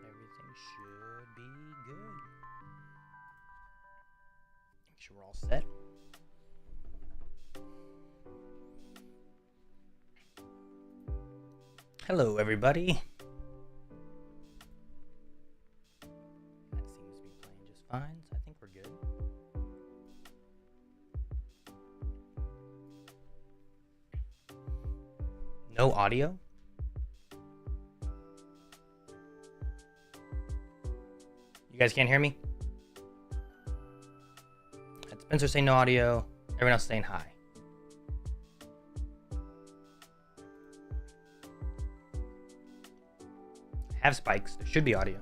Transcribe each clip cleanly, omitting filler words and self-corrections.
Everything should be good. Make sure we're all set. Hello, everybody. That seems to be playing just fine, so I think we're good. No audio? You guys can't hear me? Had Spencer saying no audio, everyone else saying hi. Have spikes, there should be audio.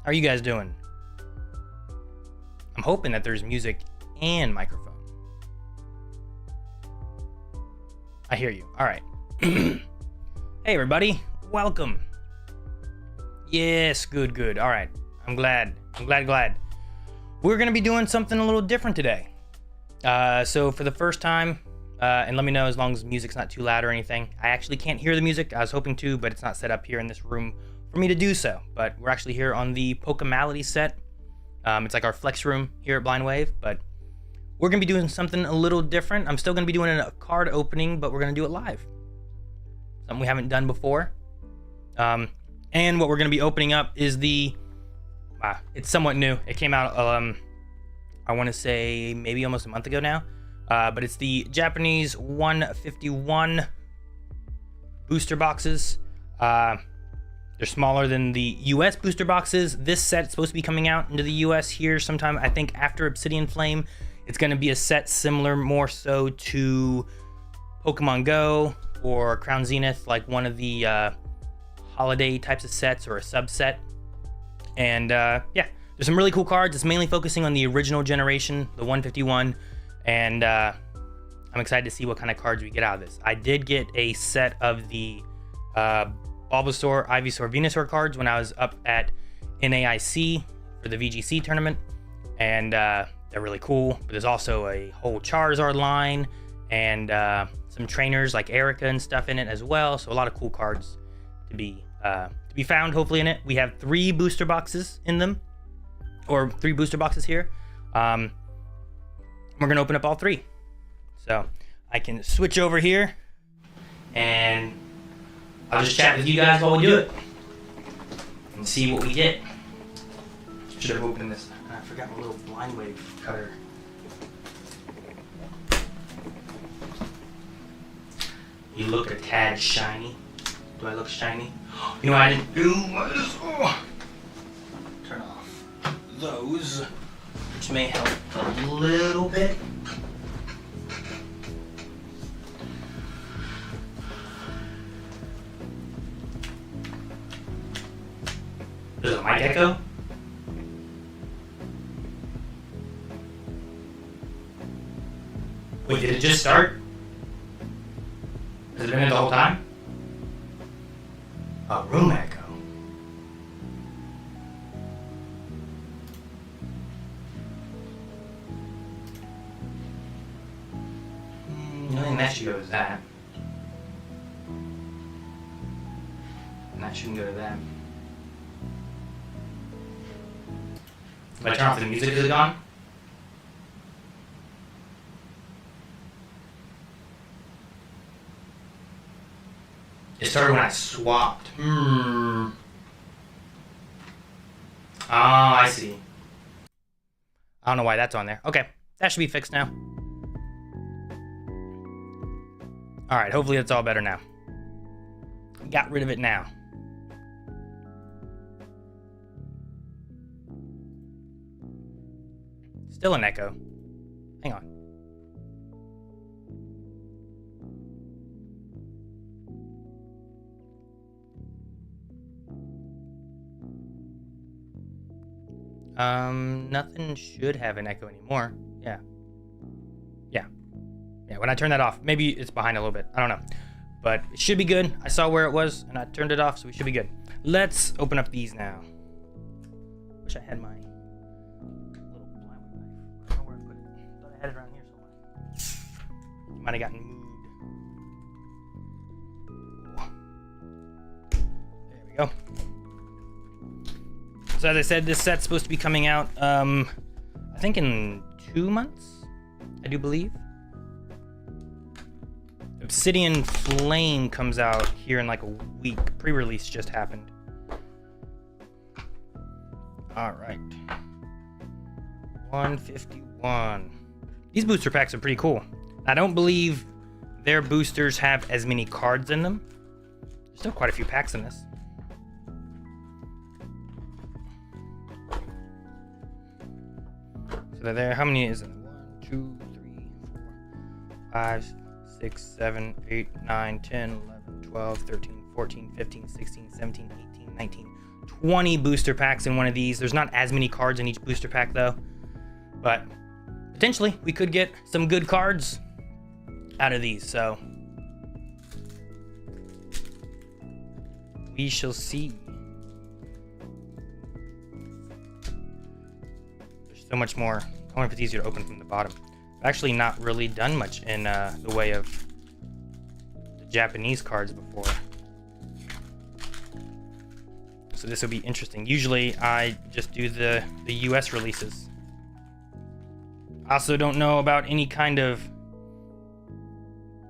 How are you guys doing? I'm hoping that there's music and microphone. I hear you. All right. Hey, everybody. Welcome. Yes, good. All right. I'm glad. We're going to be doing something a little different today. So for the first time, and let me know as long as music's not too loud or anything. I actually can't hear the music. I was hoping to, but it's not set up here in this room for me to do so. But we're actually here on the Pokemality set. It's like our flex room here at Blind Wave, but we're going to be doing something a little different. I'm still going to be doing a card opening, but we're going to do it live. Something we haven't done before. And what we're going to be opening up is it's somewhat new. It came out, I want to say maybe almost a month ago now. But it's the Japanese 151 booster boxes. They're smaller than the US booster boxes. This set's supposed to be coming out into the US here sometime, I think, after Obsidian Flame. It's going to be a set similar more so to Pokemon Go or Crown Zenith, like one of the holiday types of sets or a subset. And yeah, there's some really cool cards. It's mainly focusing on the original generation, the 151. And I'm excited to see what kind of cards we get out of this. I did get a set of the Bulbasaur, Ivysaur, Venusaur cards when I was up at NAIC for the VGC tournament. And they're really cool. But there's also a whole Charizard line and some trainers like Erica and stuff in it as well. So a lot of cool cards to be found, hopefully, in it. We have 3 booster boxes in them, or 3 booster boxes here. We're gonna open up all 3. So I can switch over here and I'll just chat with you guys while we do it and see what we get. Should have opened this. I forgot my little Blind Wave cutter. You look a tad shiny. Do I look shiny? You know what I didn't do? Turn off those, which may help a little bit. There's a mic echo. Wait, did it just start? Has it been there the whole time? A room echo. I think that should go to that. And that shouldn't go to that. If I turn off the music, is it gone? It started when I swapped. Oh, I see. I don't know why that's on there. Okay, that should be fixed now. Alright, hopefully that's all better now. Got rid of it now. Still an echo. Hang on. Nothing should have an echo anymore. Yeah, when I turn that off, maybe it's behind a little bit. I don't know. But it should be good. I saw where it was, and I turned it off, so we should be good. Let's open up these now. Wish I had my little plywood knife. I don't know where I put it. I thought I had it around here somewhere. Might have gotten moved. go. So as I said, this set's supposed to be coming out, I think in 2 months, I do believe. Obsidian Flame comes out here in like a week. Pre-release just happened. All right. 151. These booster packs are pretty cool. I don't believe their boosters have as many cards in them. There's still quite a few packs in this. So they're there. How many is it? 1, 2, 3, 4, 5, 6, 7, 8, 9, 10, 11, 12, 13, 14, 15, 16, 17, 18, 19, 20 booster packs in one of these. There's not as many cards in each booster pack though, but potentially we could get some good cards out of these, so we shall see. There's so much more. I wonder if it's easier to open from the bottom. I've actually not really done much in the way of the Japanese cards before, so this will be interesting. Usually I just do the US releases. I also don't know about any kind of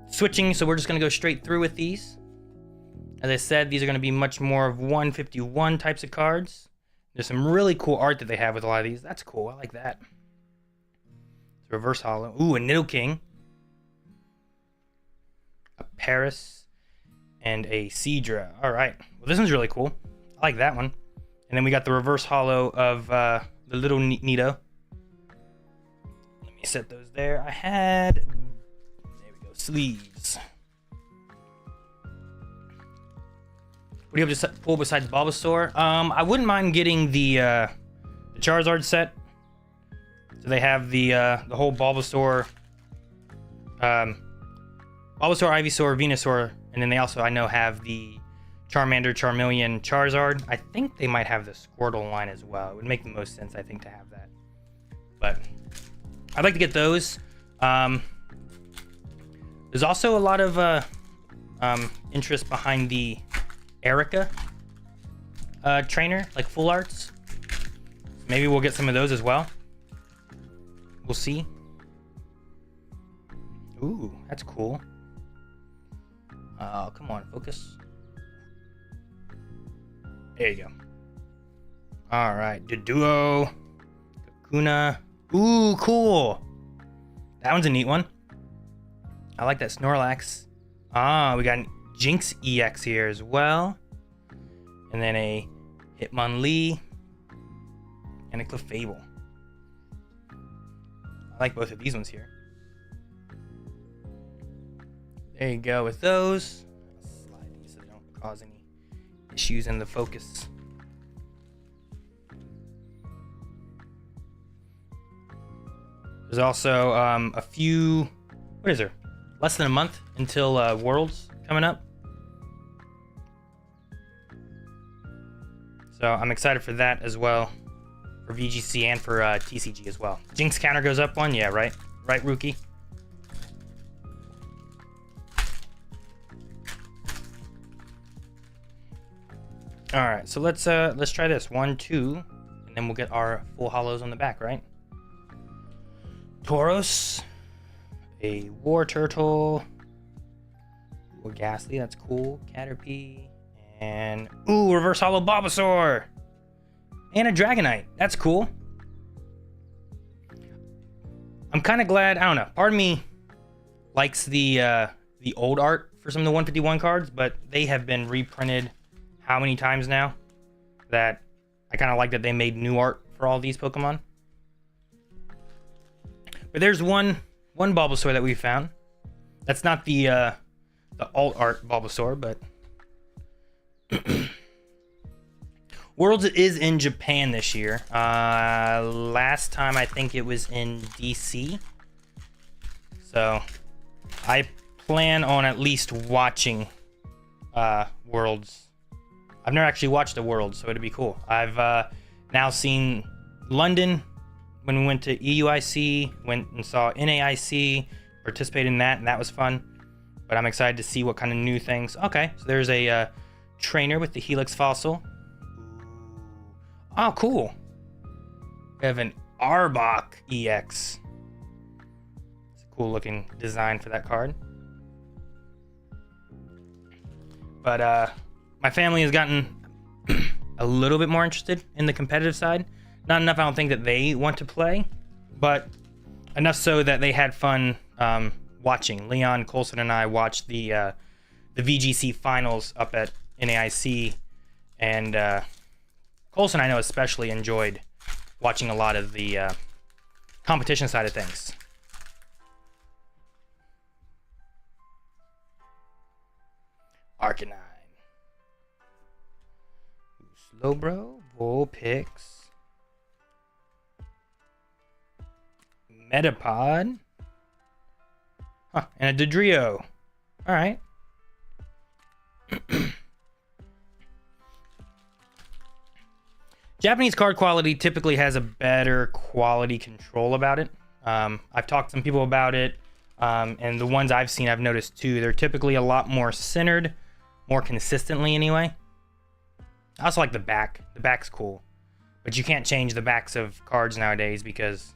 switching, so we're just going to go straight through with these. As I said, these are going to be much more of 151 types of cards. There's some really cool art that they have with a lot of these. That's cool. I like that. It's a reverse holo. Ooh, a Nidoking, a Paris, and a Seadra. All right. Well, this one's really cool. I like that one. And then we got the reverse holo of the little Nido. Let me set those there. I had... There we go. Sleeves. What do you have to pull besides Bulbasaur? I wouldn't mind getting the Charizard set. So they have the whole Bulbasaur, Bulbasaur, Ivysaur, Venusaur, and then they also, I know, have the Charmander, Charmeleon, Charizard. I think they might have the Squirtle line as well. It would make the most sense, I think, to have that. But I'd like to get those. There's also a lot of interest behind the Erica trainer, like full arts. Maybe we'll get some of those as well. We'll see. Ooh, that's cool. Oh, come on, focus. There you go. All right, Doduo, Kakuna. Ooh, cool. That one's a neat one. I like that Snorlax. Ah, we got an Jinx EX here as well. And then a Hitmonlee and a Clefable. I like both of these ones here. There you go with those. I'll slide these so they don't cause any issues in the focus. There's also a few, what is there? Less than a month until Worlds coming up. So I'm excited for that as well. For VGC and for TCG as well. Jinx counter goes up one? Yeah, right? Right, Rookie? Alright, so let's try this. 1, 2, and then we'll get our full holos on the back, right? Tauros, a War Turtle, a Ghastly, that's cool. Caterpie, and ooh, reverse holo Bulbasaur, and a Dragonite. That's cool. I'm kind of glad. I don't know. Part of me likes the old art for some of the 151 cards, but they have been reprinted how many times now that I kind of like that they made new art for all these Pokemon. But there's one Bulbasaur that we found. That's not the alt art Bulbasaur, but Worlds is in Japan this year. Last time I think it was in DC. So I plan on at least watching Worlds. I've never actually watched a World, so it'd be cool. I've now seen London when we went to EUIC, went and saw NAIC, participated in that, and that was fun. But I'm excited to see what kind of new things. Okay, so there's a trainer with the Helix fossil. Oh, cool. We have an Arbok EX. It's a cool looking design for that card. But my family has gotten a little bit more interested in the competitive side. Not enough, I don't think, that they want to play, but enough so that they had fun watching. Leon, Colson, and I watched the VGC finals up at NAIC, and Colson, I know, especially enjoyed watching a lot of the competition side of things. Arcanine. Slowbro, Vulpix, Metapod, and a Dodrio. All right. Japanese card quality typically has a better quality control about it. I've talked to some people about it, and the ones I've seen, I've noticed too, they're typically a lot more centered, more consistently anyway. I also like the back. The back's cool, but you can't change the backs of cards nowadays because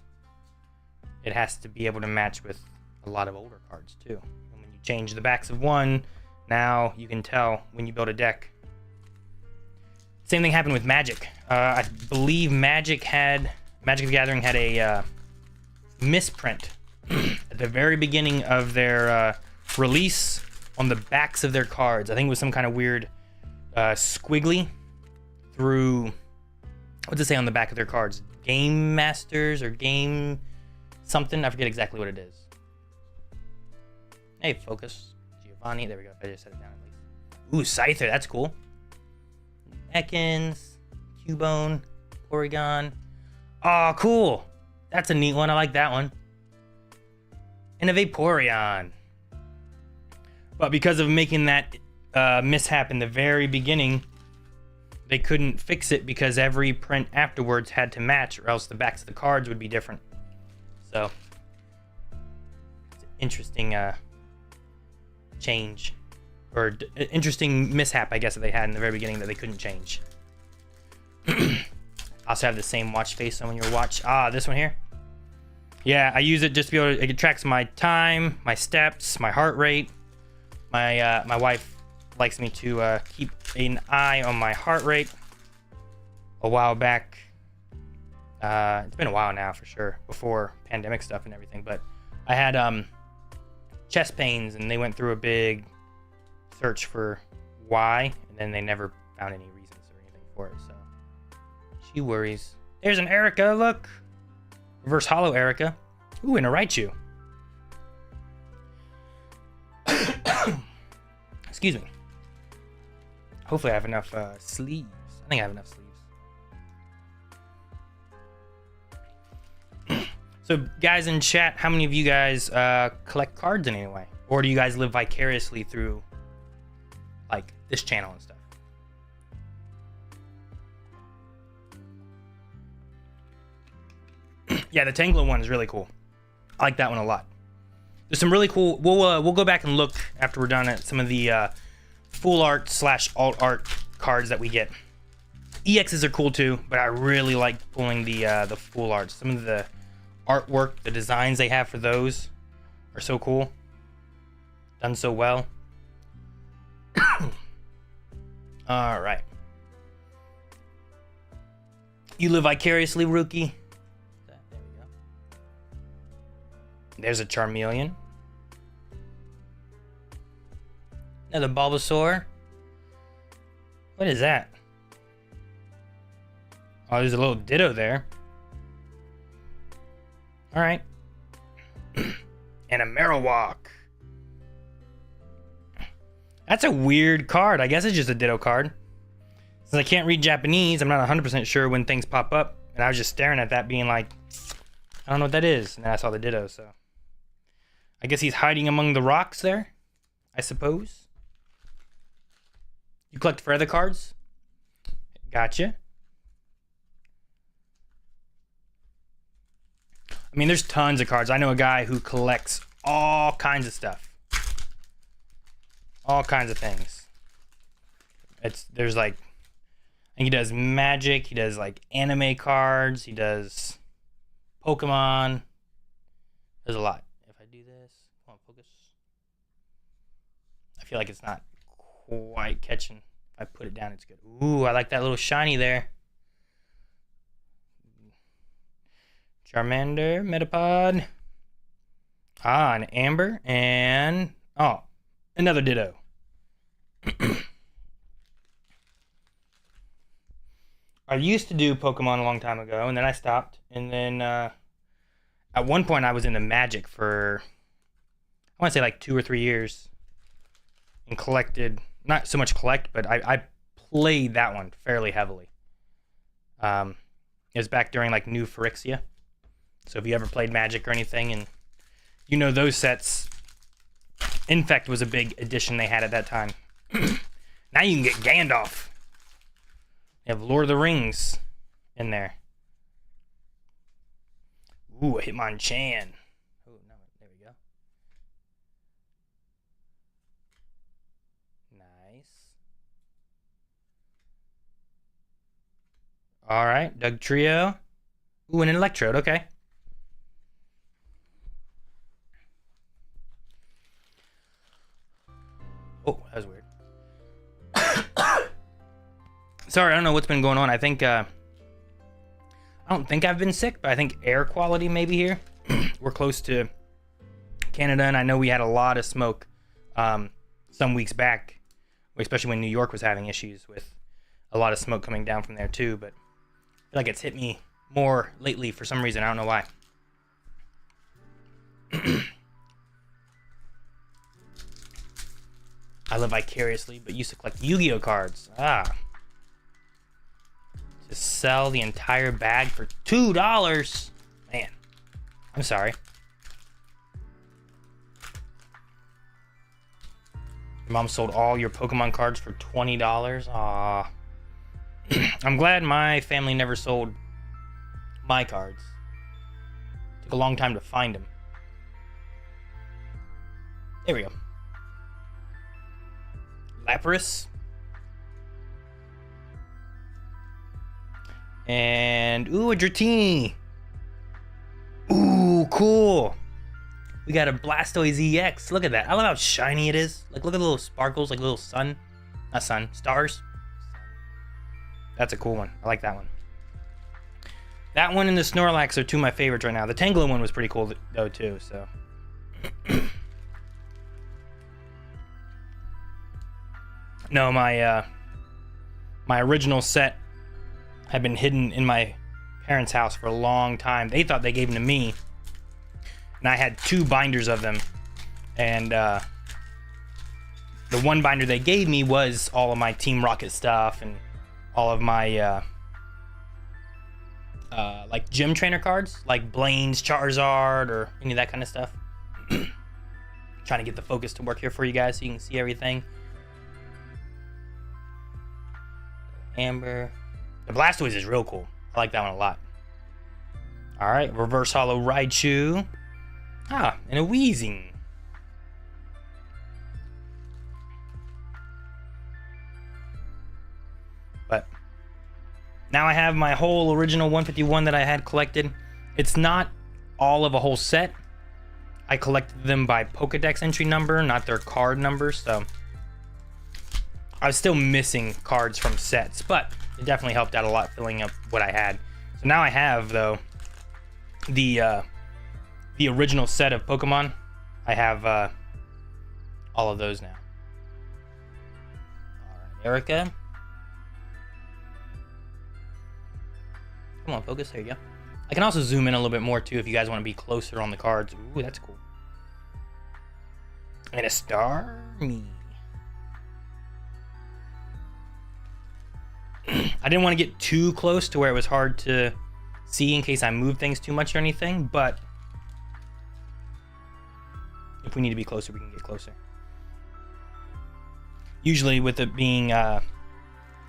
it has to be able to match with a lot of older cards too. And when you change the backs of one, now you can tell when you build a deck. Same thing happened with Magic. I believe Magic the Gathering had a misprint at the very beginning of their release on the backs of their cards. I think it was some kind of weird squiggly through, what's it say on the back of their cards? Game Masters or Game something? I forget exactly what it is. Hey, focus. Giovanni, there we go. I just set it down at least. Ooh, Scyther, that's cool. Ekans, Cubone, Porygon. Oh, cool. That's a neat one. I like that one. And a Vaporeon. But because of making that mishap in the very beginning, they couldn't fix it because every print afterwards had to match, or else the backs of the cards would be different. So, it's an interesting change, or interesting mishap, I guess, that they had in the very beginning that they couldn't change. Also have the same watch face on your watch. Ah, this one here. Yeah, I use it just to be able to, it tracks my time, my steps, my heart rate. My wife likes me to keep an eye on my heart rate. A while back, it's been a while now for sure, before pandemic stuff and everything, but I had chest pains, and they went through a big search for why, and then they never found any reasons or anything for it, so she worries. There's an Erica, look! Reverse Hollow Erica. Ooh, and a Raichu. Excuse me. Hopefully I have enough sleeves. I think I have enough sleeves. So guys in chat, how many of you guys collect cards in any way? Or do you guys live vicariously through like this channel and stuff? Yeah, the Tangela one is really cool. I like that one a lot. There's some really cool, we'll go back and look after we're done at some of the full art / alt art cards that we get. EXs are cool too, but I really like pulling the full art. Some of the artwork, the designs they have for those are so cool. Done so well. All right. You live vicariously, Rookie. There we go. There's a Charmeleon. Another Bulbasaur. What is that? Oh, there's a little Ditto there. All right. And a Marowak. That's a weird card. I guess it's just a Ditto card. Since I can't read Japanese, I'm not 100% sure when things pop up. And I was just staring at that being like, I don't know what that is. And then I saw the Ditto, so. I guess he's hiding among the rocks there, I suppose. You collect forever cards? Gotcha. I mean, there's tons of cards. I know a guy who collects all kinds of stuff. All kinds of things. There's like, I think he does Magic, he does like anime cards, he does Pokemon. There's a lot. If I do this, come on, focus. I feel like it's not quite catching. If I put it down, it's good. Ooh, I like that little shiny there. Charmander, Metapod. Ah, an Amber, and oh, another Ditto. I used to do Pokemon a long time ago, and then I stopped. And then at one point, I was into Magic for, I want to say like 2 or 3 years, and collected, not so much collect, but I played that one fairly heavily. It was back during like New Phyrexia. So if you ever played Magic or anything, and you know those sets, Infect was a big addition they had at that time. Now you can get Gandalf. You have Lord of the Rings in there. Ooh, a Hitmonchan. Oh, no, there we go. Nice. All right, Doug Trio. Ooh, and an Electrode, okay. Oh, that was weird. Sorry, I don't know what's been going on. I think, I don't think I've been sick, but I think air quality maybe here. We're close to Canada, and I know we had a lot of smoke some weeks back, especially when New York was having issues with a lot of smoke coming down from there too, but I feel like it's hit me more lately for some reason. I don't know why. I live vicariously, but used to collect Yu-Gi-Oh cards. Ah. To sell the entire bag for $2. Man, I'm sorry. Your mom sold all your Pokemon cards for $20. Aw. I'm glad my family never sold my cards. Took a long time to find them. There we go. Lapras. And, ooh, a Dratini. Ooh, cool. We got a Blastoise EX. Look at that. I love how shiny it is. Like, look at the little sparkles, like little sun. Not sun, stars. That's a cool one. I like that one. That one and the Snorlax are two of my favorites right now. The Tangela one was pretty cool, though, too, so. No, my original set had been hidden in my parents' house for a long time. They thought they gave them to me, and I had 2 binders of them. And the one binder they gave me was all of my Team Rocket stuff and all of my like gym trainer cards, like Blaine's Charizard or any of that kind of stuff. Trying to get the focus to work here for you guys so you can see everything. Amber. The Blastoise is real cool. I like that one a lot. Alright, Reverse Hollow Raichu. Ah, and a Weezing. But now I have my whole original 151 that I had collected. It's not all of a whole set. I collected them by Pokedex entry number, not their card numbers, so I was still missing cards from sets, but it definitely helped out a lot filling up what I had. So now I have, though, the original set of Pokemon. I have all of those now. All right, Erica. Come on, focus. There you go. I can also zoom in a little bit more, too, if you guys want to be closer on the cards. Ooh, that's cool. And a Starmie. I didn't want to get too close to where it was hard to see in case I move things too much or anything, but if we need to be closer, we can get closer. Usually with it being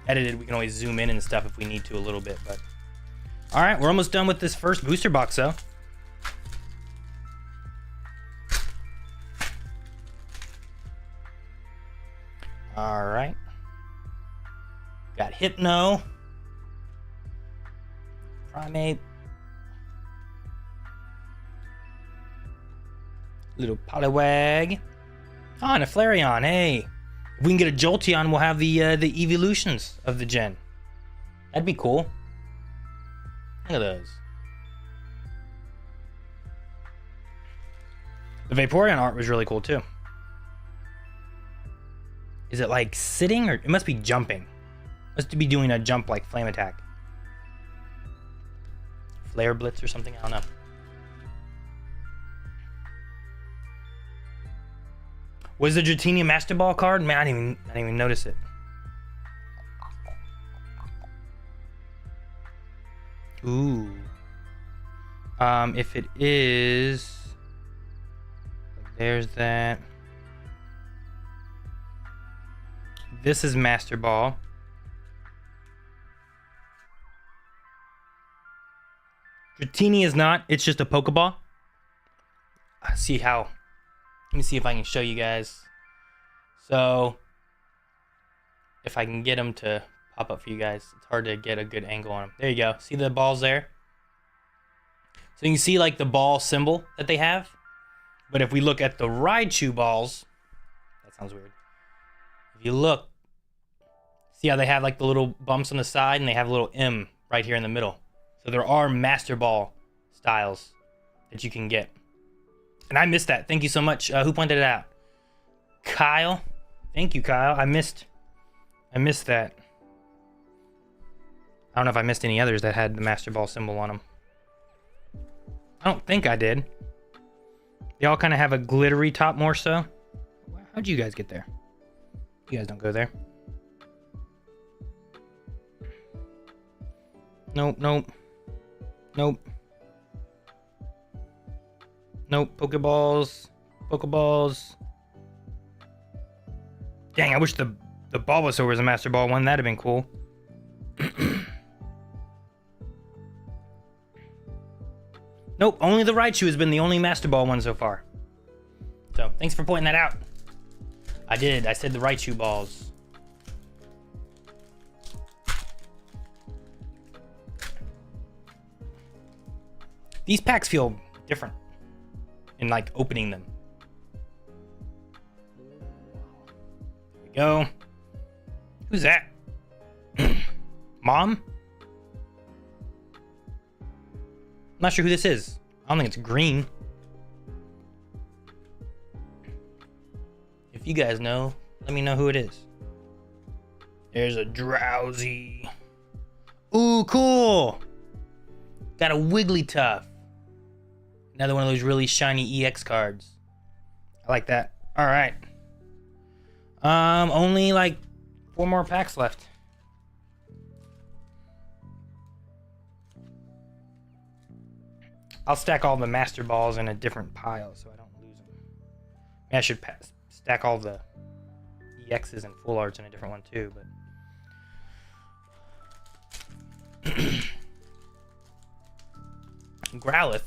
edited, we can always zoom in and stuff if we need to a little bit, but all right, we're almost done with this first booster box, though. All right. Got Hypno. Primate. Little Poliwag. Oh, and a Flareon. Hey. If we can get a Jolteon, we'll have the evolutions of the gen. That'd be cool. Look at those. The Vaporeon art was really cool too. Is it like sitting or it must be jumping? It must be doing a jump like Flame Attack. Flare Blitz or something? I don't know. Was the Dratini Master Ball card? Man, I didn't even notice it. Ooh. If it is, there's that. This is Master Ball. Dratini is not. It's just a Pokeball. See how. Let me see if I can show you guys. So, if I can get them to pop up for you guys, it's hard to get a good angle on them. There you go. See the balls there? So you can see like the ball symbol that they have. But if we look at the Raichu balls, that sounds weird. If you look, see how they have like the little bumps on the side and they have a little M right here in the middle. So there are Master Ball styles that you can get. And I missed that. Thank you so much. Who pointed it out? Kyle. Thank you, Kyle. I missed that. I don't know if I missed any others that had the Master Ball symbol on them. I don't think I did. They all kind of have a glittery top more so. How'd you guys get there? You guys don't go there. Nope, nope. Nope. Nope. Pokeballs. Pokeballs. Dang, I wish the Bulbasaur was a Master Ball one. That'd have been cool. Nope, only the Raichu has been the only Master Ball one so far. So, thanks for pointing that out. I did. I said the Raichu balls. These packs feel different in like opening them. There we go. Who's that? Mom? I'm not sure who this is. I don't think it's green. If you guys know, let me know who it is. There's a Drowsy. Ooh, cool. Got a Wigglytuff. Another one of those really shiny EX cards. I like that. All right. Only like 4 more packs left. I'll stack all the Master Balls in a different pile so I don't lose them. Maybe I should stack all the EXs and Full Arts in a different one too, but... Growlithe.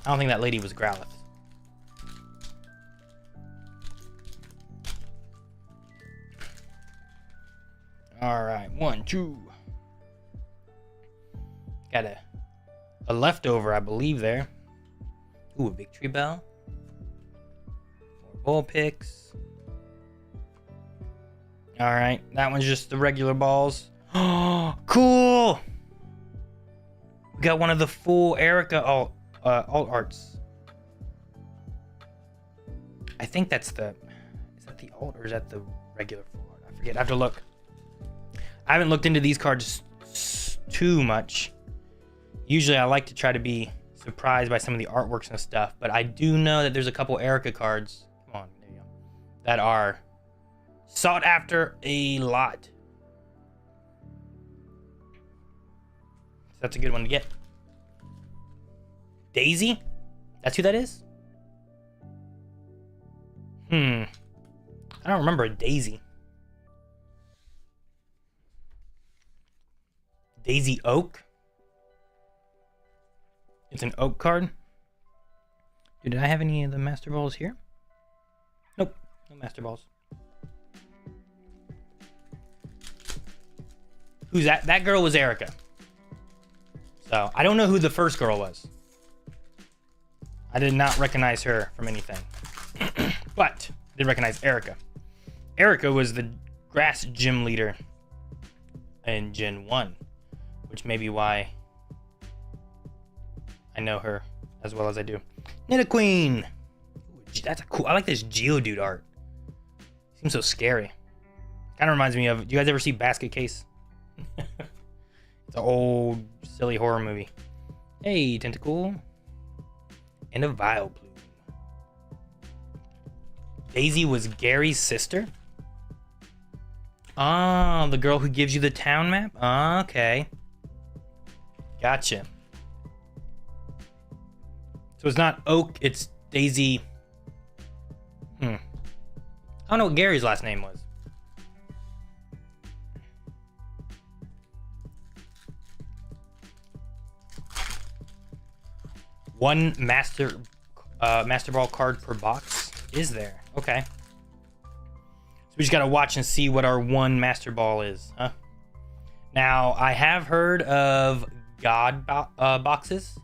I don't think that lady was Growlithe. Alright, 1, 2. Got a leftover, I believe, there. Ooh, a Victory Bell. More Vulpix. Alright, that one's just the regular balls. Oh, cool! We got one of the full Erica alt arts. I think that's the... Is that the alt or is that the regular full art? I forget. I have to look. I haven't looked into these cards too much. Usually I like to try to be surprised by some of the artworks and stuff, but I do know that there's a couple Erica cards, come on, there you go, that are sought after a lot. So that's a good one to get. Daisy? That's who that is? I don't remember a Daisy. Daisy Oak? It's an Oak card. Dude, did I have any of the Master Balls here? Nope, no Master Balls. Who's that? That girl was Erica. So I don't know who the first girl was. I did not recognize her from anything. But I did recognize Erica. Erica was the grass gym leader in Gen 1, which may be why I know her as well as I do. Nidoqueen! That's a cool. I like this Geodude art. Seems so scary. Kind of reminds me of. Do you guys ever see Basket Case? It's an old silly horror movie. Hey, Tentacool. And a Vileplume. Daisy was Gary's sister? Oh, the girl who gives you the town map? Okay. Gotcha. So it's not Oak, it's Daisy. I don't know what Gary's last name was. One Master Ball card per box is there. Okay. So we just gotta watch and see what our one Master Ball is, huh? Now, I have heard of God boxes.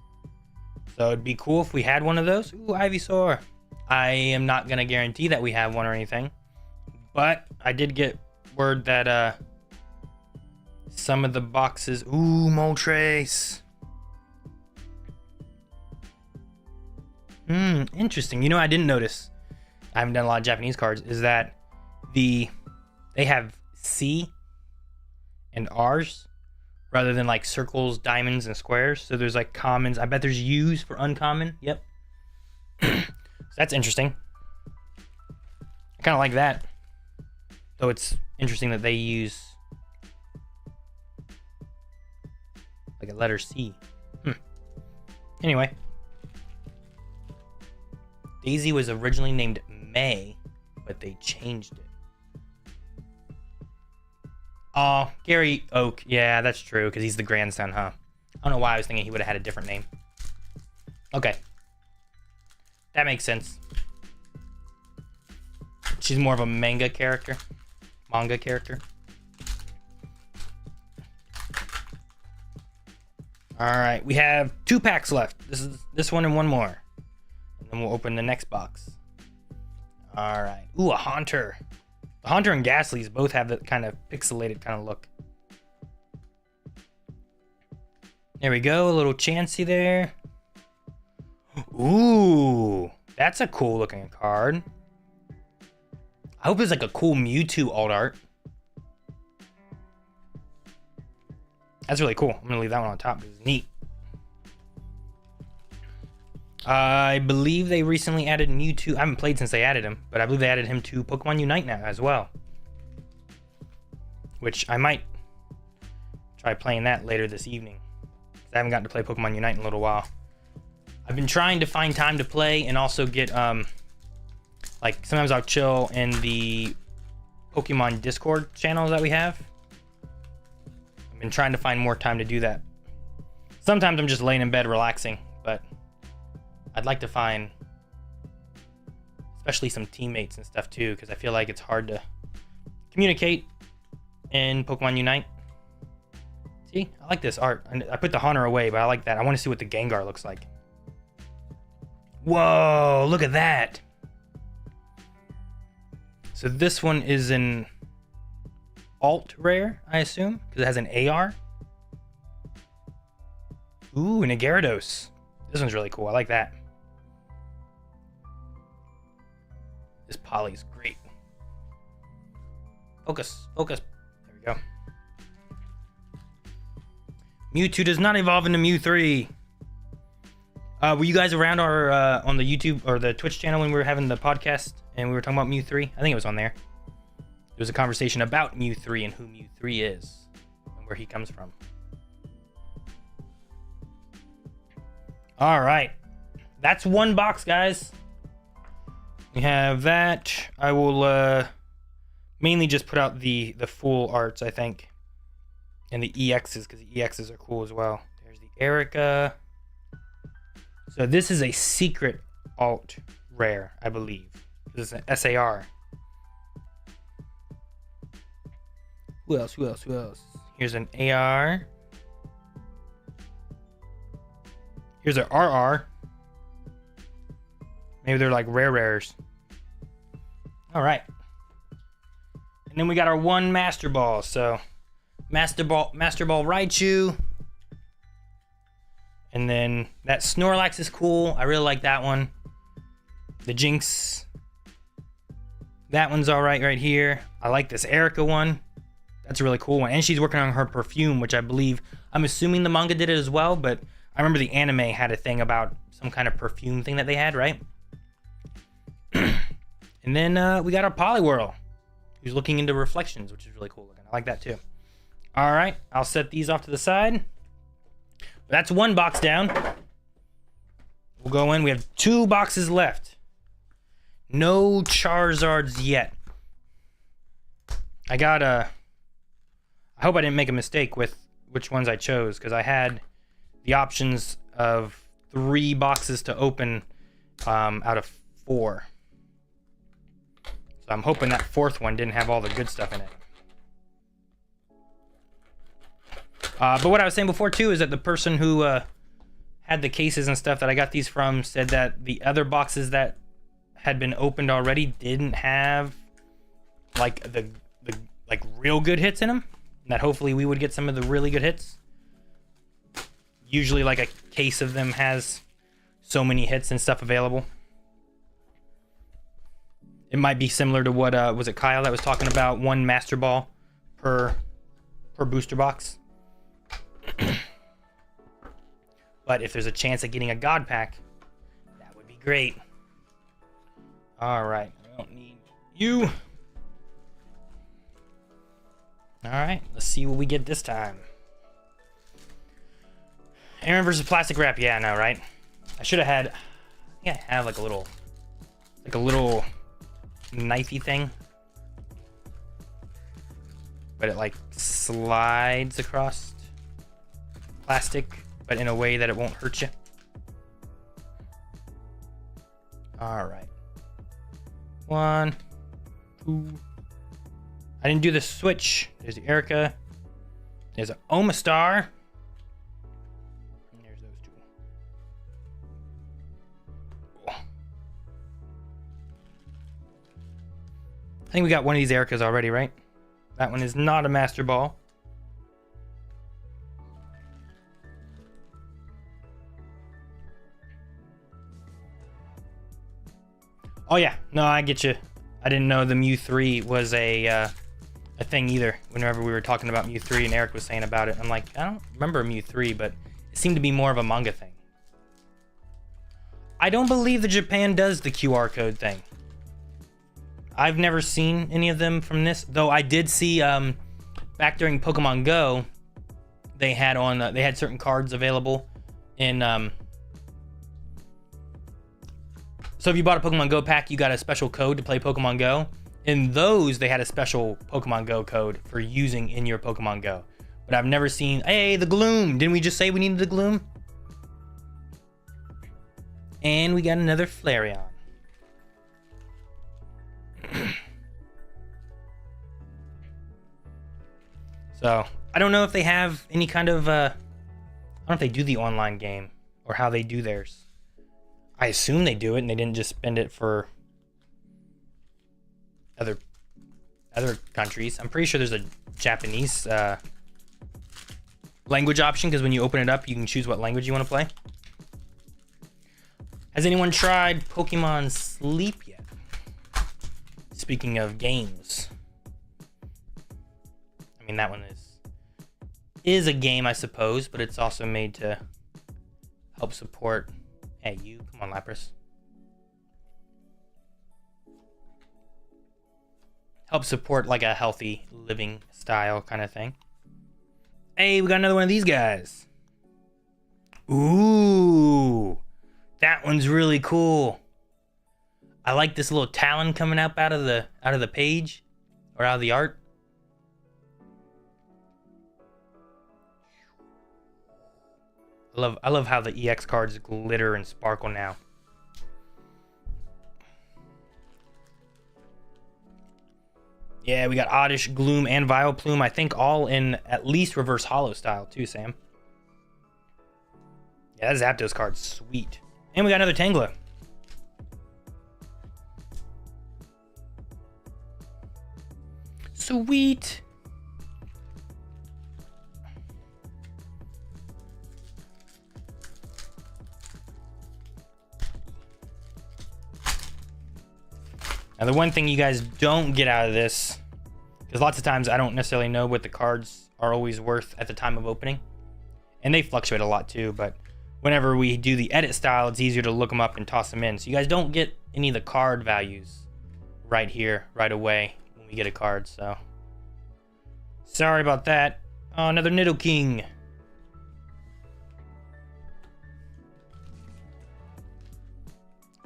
So it'd be cool if we had one of those. Ooh, Ivysaur. I am not gonna guarantee that we have one or anything. But I did get word that some of the boxes... Ooh, Moltres. Interesting. You know, I didn't notice. I haven't done a lot of Japanese cards. Is that they have C and R's rather than like circles, diamonds, and squares. So there's like commons. I bet there's U's for uncommon. Yep. So that's interesting. I kind of like that. Though it's interesting that they use like a letter C. Anyway. Daisy was originally named May, but they changed it. Oh, Gary Oak. Yeah, that's true, because he's the grandson, huh? I don't know why I was thinking he would have had a different name. Okay. That makes sense. She's more of a manga character. Manga character. Alright, we have 2 packs left. This one and one more. And then we'll open the next box. Alright. Ooh, a Haunter. The Haunter and Ghastly's both have that kind of pixelated kind of look. There we go. A little Chansey there. Ooh. That's a cool looking card. I hope there's like a cool Mewtwo alt art. That's really cool. I'm going to leave that one on top because it's neat. I believe they recently added Mewtwo. I haven't played since they added him, but I believe they added him to Pokemon Unite now as well. Which I might try playing that later this evening. I haven't gotten to play Pokemon Unite in a little while. I've been trying to find time to play and also get, like, sometimes I'll chill in the Pokemon Discord channels that we have. I've been trying to find more time to do that. Sometimes I'm just laying in bed relaxing, but I'd like to find especially some teammates and stuff too, because I feel like it's hard to communicate in Pokemon Unite. See, I like this art. I put the Haunter away, but I like that. I want to see what the Gengar looks like. Whoa, look at that. So this one is an alt rare, I assume, because it has an AR. Ooh, and a Gyarados. This one's really cool. I like that. This Poly's great. Focus, focus. There we go. Mewtwo does not evolve into Mew 3. Were you guys around our on the YouTube or the Twitch channel when we were having the podcast and we were talking about Mew 3? I think it was on there. There was a conversation about Mew 3 and who Mew 3 is and where he comes from. All right. That's one box, guys. We have that. I will mainly just put out the full arts, I think. And the EXs, because the EXs are cool as well. There's the Erica. So this is a secret alt rare, I believe. This is an SAR. Who else? Who else? Who else? Here's an AR. Here's an RR. Maybe they're like rare rares. All right. And then we got our one Master Ball. So Master Ball Raichu. And then that Snorlax is cool. I really like that one. The Jinx. That one's all right here. I like this Erica one. That's a really cool one. And she's working on her perfume, which I believe, I'm assuming the manga did it as well, but I remember the anime had a thing about some kind of perfume thing that they had, right? And then we got our Poliwhirl, who's looking into reflections, which is really cool looking. I like that too. All right, I'll set these off to the side. That's one box down. We'll go in. We have 2 boxes left. No Charizards yet. I hope I didn't make a mistake with which ones I chose, because I had the options of 3 boxes to open out of 4. So I'm hoping that 4th one didn't have all the good stuff in it. But what I was saying before too is that the person who had the cases and stuff that I got these from said that the other boxes that had been opened already didn't have like the like real good hits in them. And that hopefully we would get some of the really good hits. Usually like a case of them has so many hits and stuff available. It might be similar to what was it Kyle that was talking about, 1 Master Ball per booster box. But if there's a chance of getting a God Pack, that would be great. All right, I don't need you. All right, let's see what we get this time. Aaron versus plastic wrap. Yeah, I know, right? I should have had. I think I have like a little knifey thing, but it like slides across plastic, but in a way that it won't hurt you. All right. 1, 2. I didn't do the switch. There's the Erica. There's an Omastar. And there's those 2. Cool. I think we got one of these Ericas already, right? That one is not a Master Ball. Oh yeah, no, I get you. I didn't know the Mew 3 was a thing either. Whenever we were talking about Mew 3 and Eric was saying about it, I'm like, I don't remember Mew 3, but it seemed to be more of a manga thing. I don't believe that Japan does the QR code thing. I've never seen any of them from this, though I did see back during Pokemon Go, they had certain cards available in so if you bought a Pokemon Go pack, you got a special code to play Pokemon Go. In those, they had a special Pokemon Go code for using in your Pokemon Go. But I've never seen, hey, the Gloom. Didn't we just say we needed the Gloom? And we got another Flareon. So, I don't know if they have any kind of, I don't know if they do the online game or how they do theirs. I assume they do it and they didn't just spend it for other countries. I'm pretty sure there's a Japanese language option, because when you open it up, you can choose what language you want to play. Has anyone tried Pokemon Sleep yet? Speaking of games. I mean, that one is a game, I suppose, but it's also made to help support. Hey, you. Come on, Lapras. Help support like a healthy living style kind of thing. Hey, we got another one of these guys. Ooh. That one's really cool. I like this little talon coming up out of the page or out of the art. I love how the EX cards glitter and sparkle now. Yeah, we got Oddish, Gloom, and Vileplume. I think all in at least reverse holo style too, Sam. Yeah, that Zapdos card's sweet. And we got another Tangela. Sweet. Now, the one thing you guys don't get out of this, because lots of times I don't necessarily know what the cards are always worth at the time of opening. And they fluctuate a lot too, but whenever we do the edit style, it's easier to look them up and toss them in. So you guys don't get any of the card values right here, right away, when we get a card, so. Sorry about that. Oh, another Nidoking.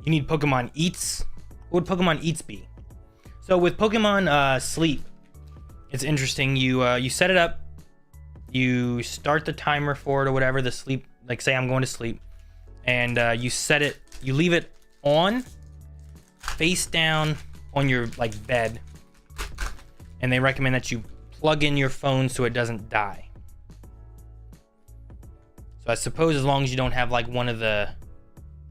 You need Pokemon Eats. What would Pokemon Eats be? So with Pokemon Sleep, it's interesting. You set it up, you start the timer for it or whatever, the sleep, like say I'm going to sleep, and you set it, you leave it on, face down on your like bed, and they recommend that you plug in your phone so it doesn't die. So I suppose as long as you don't have like one of the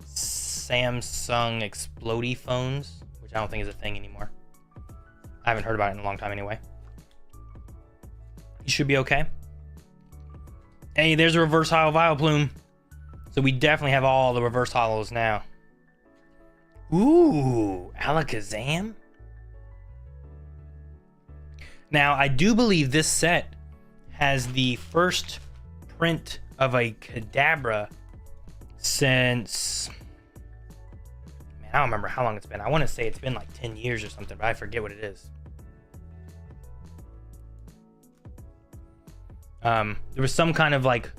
Samsung explodey phones, which I don't think is a thing anymore. I haven't heard about it in a long time anyway. You should be okay. Hey, there's a reverse holo Vileplume. So we definitely have all the reverse holos now. Ooh, Alakazam. Now, I do believe this set has the first print of a Kadabra since... I don't remember how long it's been. I want to say it's been like 10 years or something, but I forget what it is. There was some kind of like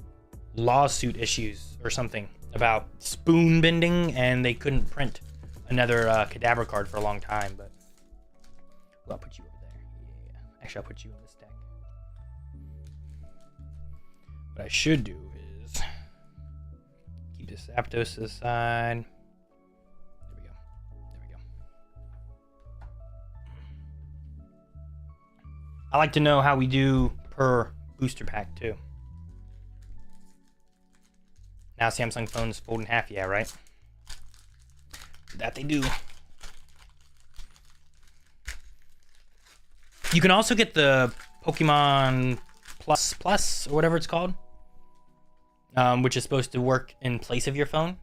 lawsuit issues or something about spoon bending, and they couldn't print another Kadabra card for a long time, but well, I'll put you over there. Yeah. Actually, I'll put you in this deck. What I should do is keep this Zapdos to the side. I like to know how we do per booster pack too. Now Samsung phones fold in half, yeah, right? That they do. You can also get the Pokemon Plus or whatever it's called, which is supposed to work in place of your phone.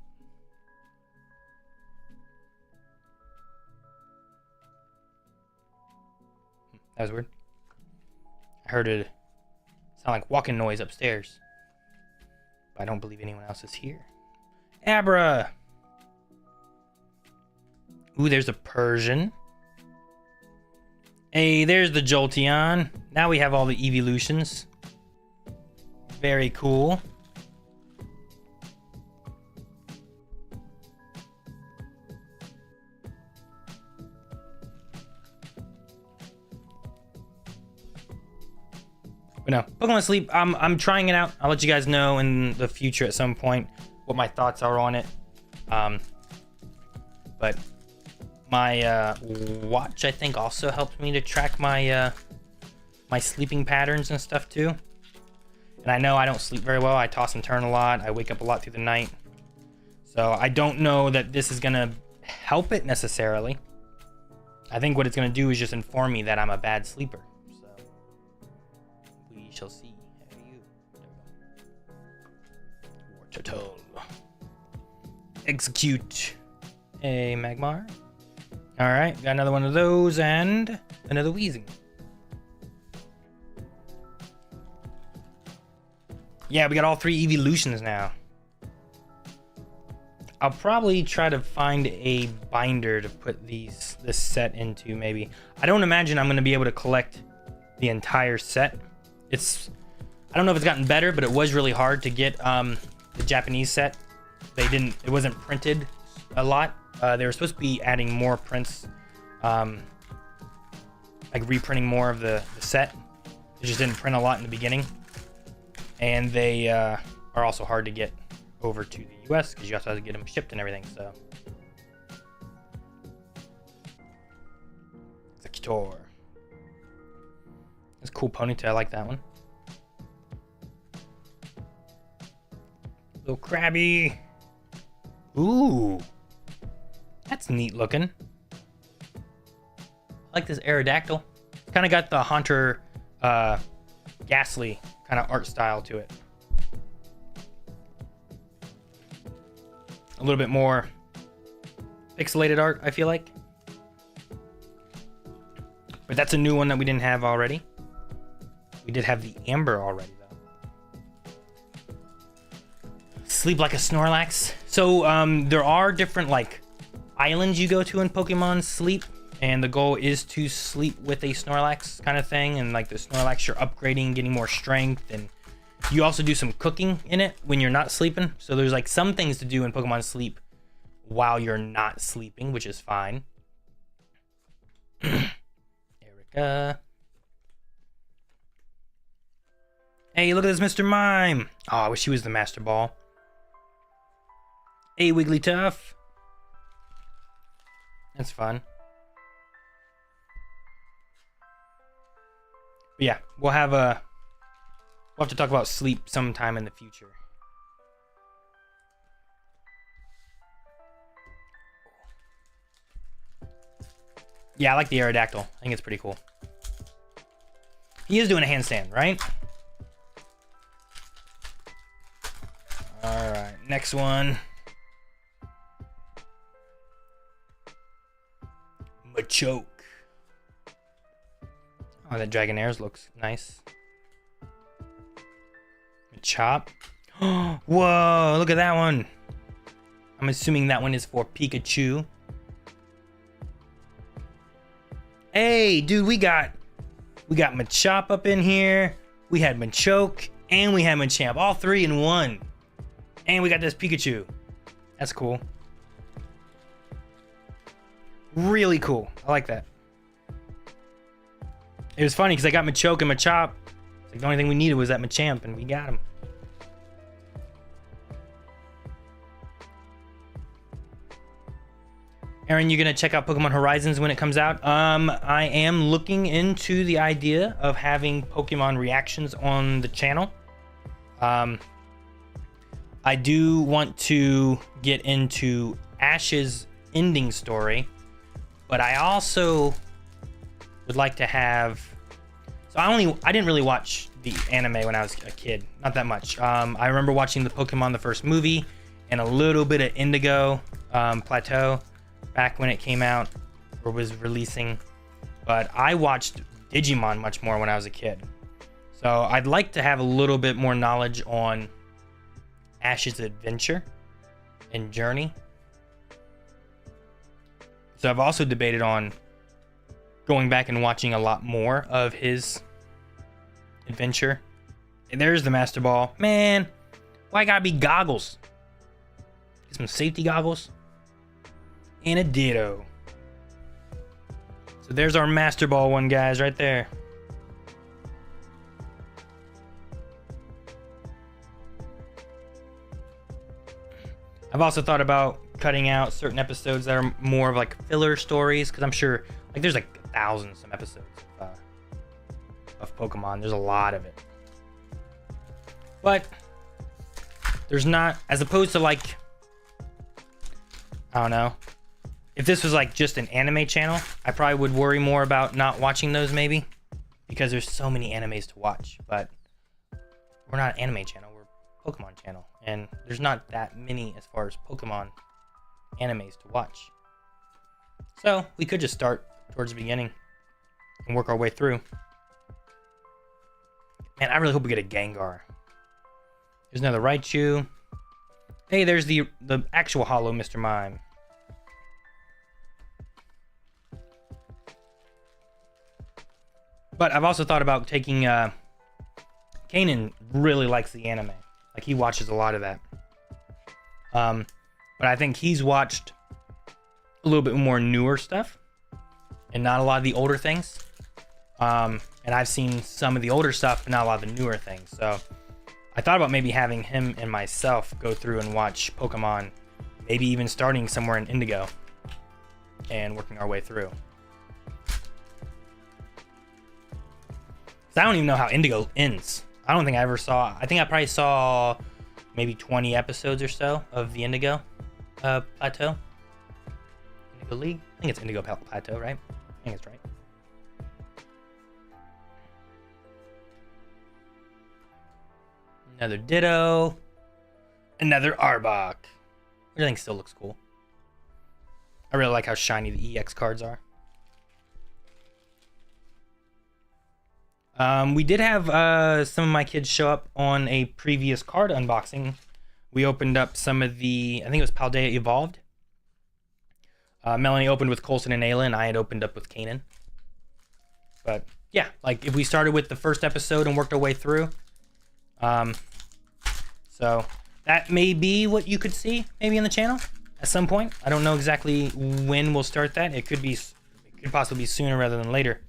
That was weird. I heard it sound like walking noise upstairs, but I don't believe anyone else is here. Abra. Ooh, there's a Persian. Hey, there's the Jolteon. Now we have all the evolutions. Very cool. But no, Pokemon Sleep, I'm trying it out. I'll let you guys know in the future at some point what my thoughts are on it. But my watch, I think, also helps me to track my my sleeping patterns and stuff too. And I know I don't sleep very well. I toss and turn a lot. I wake up a lot through the night. So I don't know that this is gonna help it necessarily. I think what it's gonna do is just inform me that I'm a bad sleeper. Shall see. How are you? War Turtle. Execute a Magmar. Alright, got another one of those and another Weezing. Yeah, we got all three evolutions now. I'll probably try to find a binder to put this set into, maybe. I don't imagine I'm going to be able to collect the entire set. I don't know if it's gotten better, but it was really hard to get the Japanese set. It wasn't printed a lot. They were supposed to be adding more prints, like reprinting more of the set. It just didn't print a lot in the beginning. And they are also hard to get over to the US because you also have to get them shipped and everything, so. Executor. cool ponytail. I like that one. Little Krabby. Ooh. That's neat looking. I like this Aerodactyl. It's kind of got the Haunter Ghastly kind of art style to it. A little bit more pixelated art, I feel like. But that's a new one that we didn't have already. We did have the Amber already, though. Sleep like a Snorlax. So there are different like islands you go to in Pokemon Sleep, and the goal is to sleep with a Snorlax kind of thing. And like the Snorlax, you're upgrading, getting more strength, and you also do some cooking in it when you're not sleeping. So there's like some things to do in Pokemon Sleep while you're not sleeping, which is fine. Erica. Hey, look at this Mr. Mime. Oh, I wish he was the Master Ball. Hey, Wigglytuff. That's fun. But yeah, we'll have to talk about sleep sometime in the future. Yeah, I like the Aerodactyl. I think it's pretty cool. He is doing a handstand, right? Alright, next one. Machoke. Oh, that Dragonairs looks nice. Machop. Whoa, look at that one. I'm assuming that one is for Pikachu. Hey, dude, we got Machop up in here. We had Machoke and we had Machamp, all three in one. And we got this Pikachu. That's cool. Really cool. I like that. It was funny because I got Machoke and Machop. Like the only thing we needed was that Machamp, and we got him. Aaron, you gonna check out Pokemon Horizons when it comes out? I am looking into the idea of having Pokemon reactions on the channel. I do want to get into Ash's ending story, but I also would like to have. So I didn't really watch the anime when I was a kid, not that much. I remember watching the Pokemon the first movie and a little bit of Indigo Plateau back when it came out or was releasing, but I watched Digimon much more when I was a kid. So I'd like to have a little bit more knowledge on Ash's adventure and journey. So I've also debated on going back and watching a lot more of his adventure. And there's the Master Ball. Man, why gotta be goggles? Get some safety goggles. And a Ditto. So there's our Master Ball one, guys, right there. I've also thought about cutting out certain episodes that are more of like filler stories, because I'm sure like there's like 1,000 some episodes of Pokemon. There's a lot of it. But there's not, as opposed to like, I don't know. If this was like just an anime channel, I probably would worry more about not watching those maybe, because there's so many animes to watch. But we're not an anime channel, we're a Pokemon channel, and there's not that many as far as Pokemon animes to watch. So we could just start towards the beginning and work our way through. Man, I really hope we get a Gengar. There's another Raichu. Hey, there's the actual hollow Mr. Mime. But I've also thought about taking Kanan really likes the anime. Like he watches a lot of that. But I think he's watched a little bit more newer stuff and not a lot of the older things. And I've seen some of the older stuff, but not a lot of the newer things. So I thought about maybe having him and myself go through and watch Pokemon, maybe even starting somewhere in Indigo and working our way through. I don't even know how Indigo ends. I don't think I ever saw. I think I probably saw maybe 20 episodes or so of the Indigo Plateau. Indigo League? I think it's Indigo Plateau, right? I think it's right. Another Ditto. Another Arbok. Which I think still looks cool. I really like how shiny the EX cards are. We did have some of my kids show up on a previous card unboxing. We opened up some of the, I think it was Paldea Evolved. Melanie opened with Coulson and Ayla, and I had opened up with Kanan. But yeah, like if we started with the first episode and worked our way through. So that may be what you could see maybe in the channel at some point. I don't know exactly when we'll start that. It could possibly be sooner rather than later.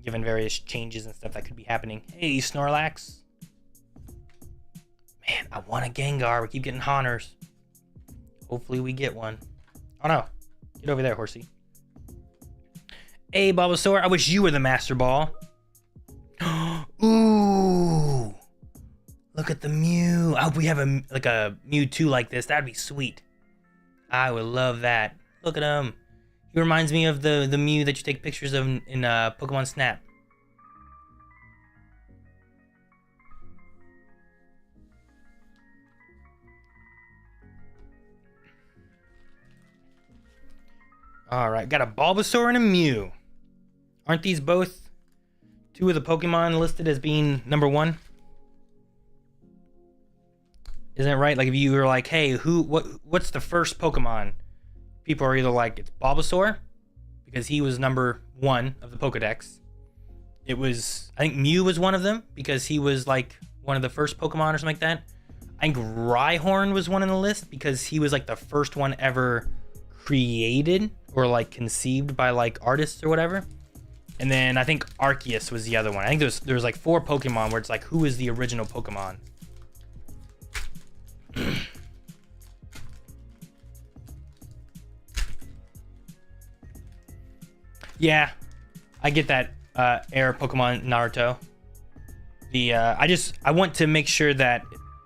Given various changes and stuff that could be happening. Hey, Snorlax. Man, I want a Gengar. We keep getting Honors. Hopefully we get one. Oh no. Get over there, horsey. Hey, Bulbasaur. I wish you were the Master Ball. Ooh. Look at the Mew. I hope we have a Mewtwo like this. That'd be sweet. I would love that. Look at him. He reminds me of the Mew that you take pictures of in Pokemon Snap. Alright, got a Bulbasaur and a Mew. Aren't these both two of the Pokemon listed as being number 1? Isn't it right? Like if you were like, hey, what's the first Pokemon? People are either like, it's Bulbasaur, because he was number 1 of the Pokedex. It was, I think Mew was one of them, because he was like one of the first Pokemon or something like that. I think Rhyhorn was one on the list, because he was like the first one ever created, or like conceived by like artists or whatever. And then I think Arceus was the other one. I think there's like 4 Pokemon where it's like, who is the original Pokemon? Yeah, I get that Air Pokemon Naruto. I want to make sure that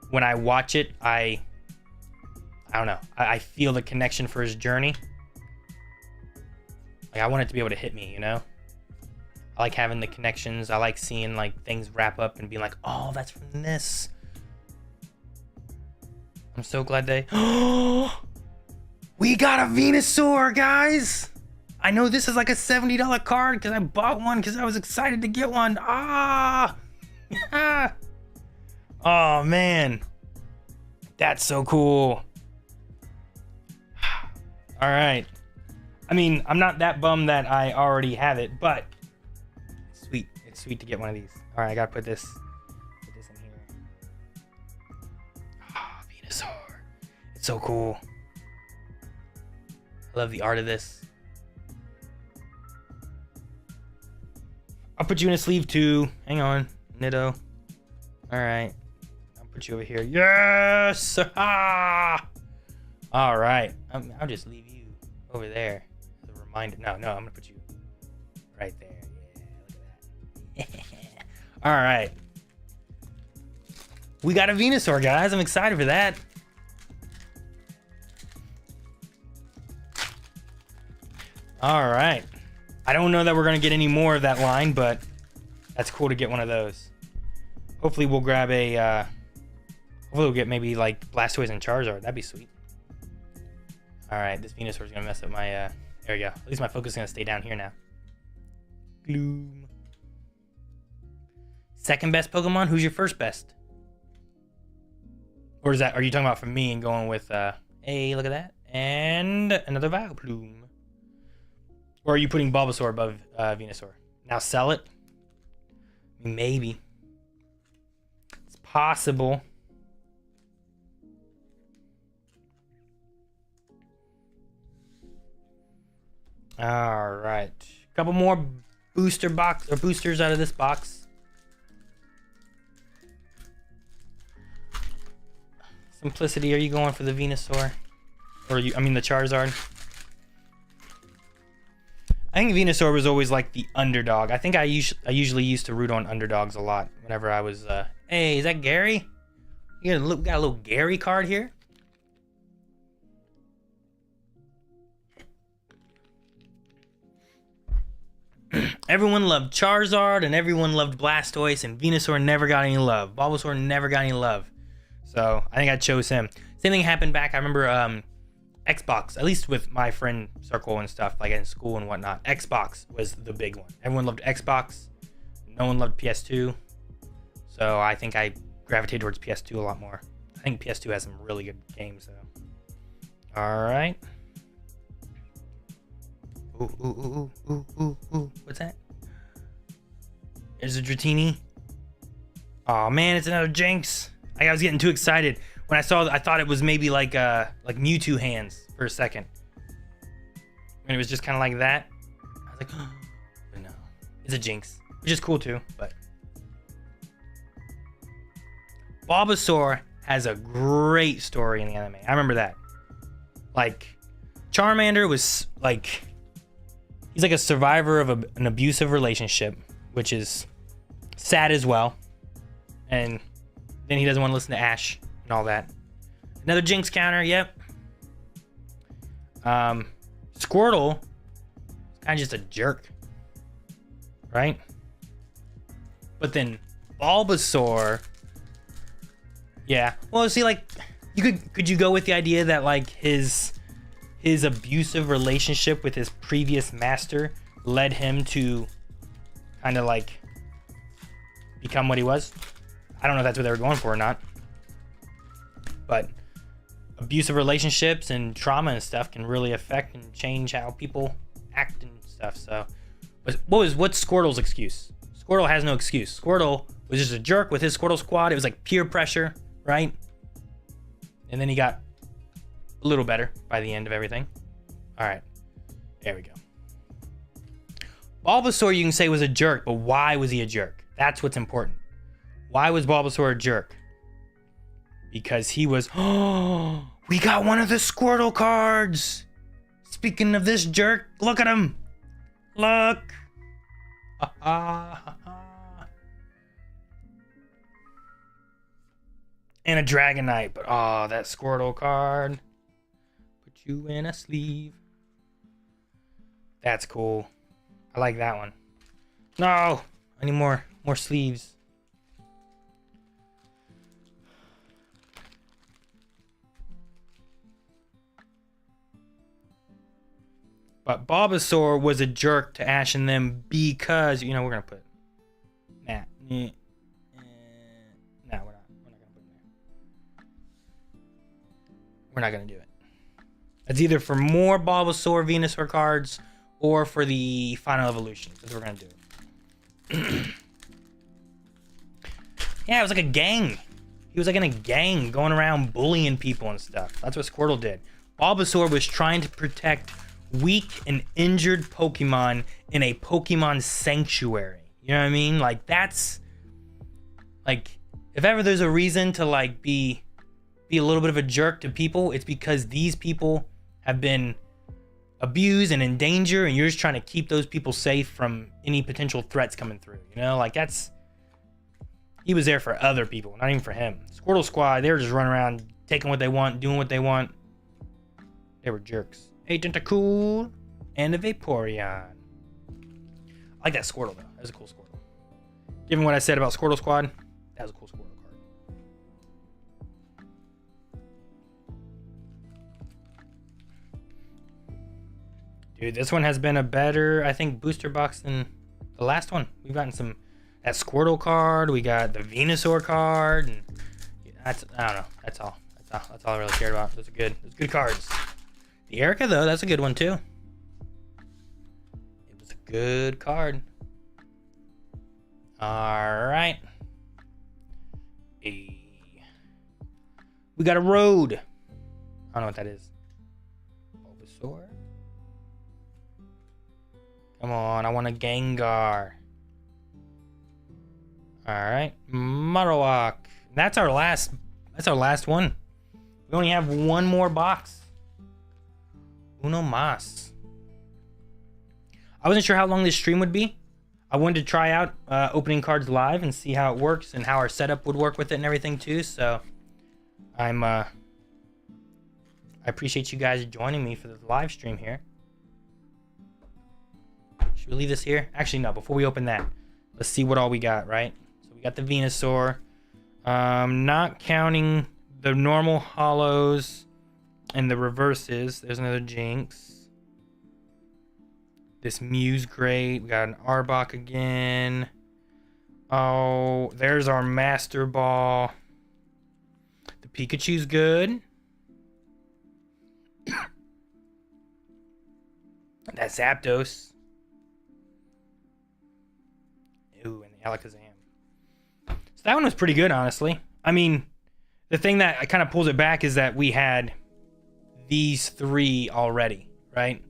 when I watch it, I don't know, I feel the connection for his journey. Like I want it to be able to hit me, you know? I like having the connections. I like seeing like things wrap up and being like, oh, that's from this. I'm so glad they... We got a Venusaur, guys! I know this is like a $70 card because I bought one because I was excited to get one. Ah! Oh, man. That's so cool. All right. I mean, I'm not that bummed that I already have it, but it's sweet. It's sweet to get one of these. All right, I got to put this in here. Ah, Venusaur. It's so cool. I love the art of this. I'll put you in a sleeve too. Hang on, Nitto. All right, I'll put you over here. Yes! Ah! All right, I'll just leave you over there as a reminder. No, I'm gonna put you right there. Yeah, look at that. All right, we got a Venusaur, guys. I'm excited for that. All right. I don't know that we're going to get any more of that line, but that's cool to get one of those. Hopefully we'll grab a... hopefully we'll get maybe like Blastoise and Charizard. That'd be sweet. Alright, this Venusaur's going to mess up my... there we go. At least my focus is going to stay down here now. Gloom. Second best Pokemon? Who's your first best? Or is that... Are you talking about for me and going with... hey, look at that. And another Vileplume. Or are you putting Bulbasaur above Venusaur? Now sell it? Maybe. It's possible. All right. Couple more boosters out of this box. Simplicity, are you going for the Venusaur? Or the Charizard? I think Venusaur was always like the underdog. I think I usually used to root on underdogs a lot whenever I was. Hey, is that Gary? You got a little Gary card here. Everyone loved Charizard and everyone loved Blastoise, and Venusaur never got any love. Bulbasaur never got any love. So I think I chose him. Same thing happened back. I remember Xbox, at least with my friend circle and stuff, like in school and whatnot. Xbox was the big one. Everyone loved Xbox. No one loved PS2. So I think I gravitated towards PS2 a lot more. I think PS2 has some really good games though. All right. Ooh. What's that? There's a Dratini. Oh man, it's another Jinx. I was getting too excited when I saw. I thought it was maybe like Mewtwo hands for a second. And it was just kind of like that. I was like, oh, but no, it's a Jinx, which is cool too. But Bulbasaur has a great story in the anime. I remember that. Like, Charmander was like, he's like a survivor of an abusive relationship, which is sad as well. And then he doesn't want to listen to Ash and all that. Another Jinx counter, yep. Squirtle is kind of just a jerk, right? But then Bulbasaur, yeah. Well, see, like, could you go with the idea that like his abusive relationship with his previous master led him to kind of like become what he was? I don't know if that's what they were going for or not, but abusive relationships and trauma and stuff can really affect and change how people act and stuff. So what's Squirtle's excuse? Squirtle has no excuse. Squirtle was just a jerk with his Squirtle squad. It was like peer pressure, right? And then he got a little better by the end of everything. All right, there we go. Bulbasaur, you can say, was a jerk, but why was he a jerk? That's what's important. Why was Bulbasaur a jerk? Because he was, oh, we got one of the Squirtle cards. Speaking of this jerk, look at him. Look. And a Dragonite, but oh, that Squirtle card. Put you in a sleeve. That's cool. I like that one. No, I need more sleeves. But Bulbasaur was a jerk to Ash and them because, you know, we're gonna put we're not gonna put it there. We're not gonna do it. It's either for more Bulbasaur Venusaur cards or for the final evolution. That's what we're gonna do. Yeah, it was like a gang. He was like in a gang going around bullying people and stuff. That's what Squirtle did. Bulbasaur was trying to protect weak and injured Pokemon in a Pokemon sanctuary. You know what I mean? Like, that's like, if ever there's a reason to like be a little bit of a jerk to people, it's because these people have been abused and in danger, and you're just trying to keep those people safe from any potential threats coming through. You know, like, that's, he was there for other people, not even for him. Squirtle Squad, they were just running around taking what they want, doing what they want. They were jerks. A Tentacool and a Vaporeon. I like that Squirtle though. That was a cool Squirtle. Given what I said about Squirtle Squad, that was a cool Squirtle card. Dude, this one has been a better, I think, booster box than the last one. We've gotten some, that Squirtle card. We got the Venusaur card. And that's, I don't know. That's all I really cared about. Those are good. Those are good cards. The Erica, though, that's a good one, too. It was a good card. All right. We got a Road. I don't know what that is. Bulbasaur. Come on, I want a Gengar. All right, Marowak. That's our last one. We only have one more box. Uno más. I wasn't sure how long this stream would be. I wanted to try out opening cards live and see how it works and how our setup would work with it and everything too. So I appreciate you guys joining me for the live stream here. Should we leave this here? Actually, no. Before we open that, let's see what all we got, right? So we got the Venusaur. Not counting the normal hollows and the reverses. There's another Jinx. This Mew's great. We got an Arbok again. Oh, there's our Master Ball. The Pikachu's good. That's Zapdos. Ooh, and the Alakazam. So that one was pretty good, honestly. I mean, the thing that kind of pulls it back is that we had these three already, right?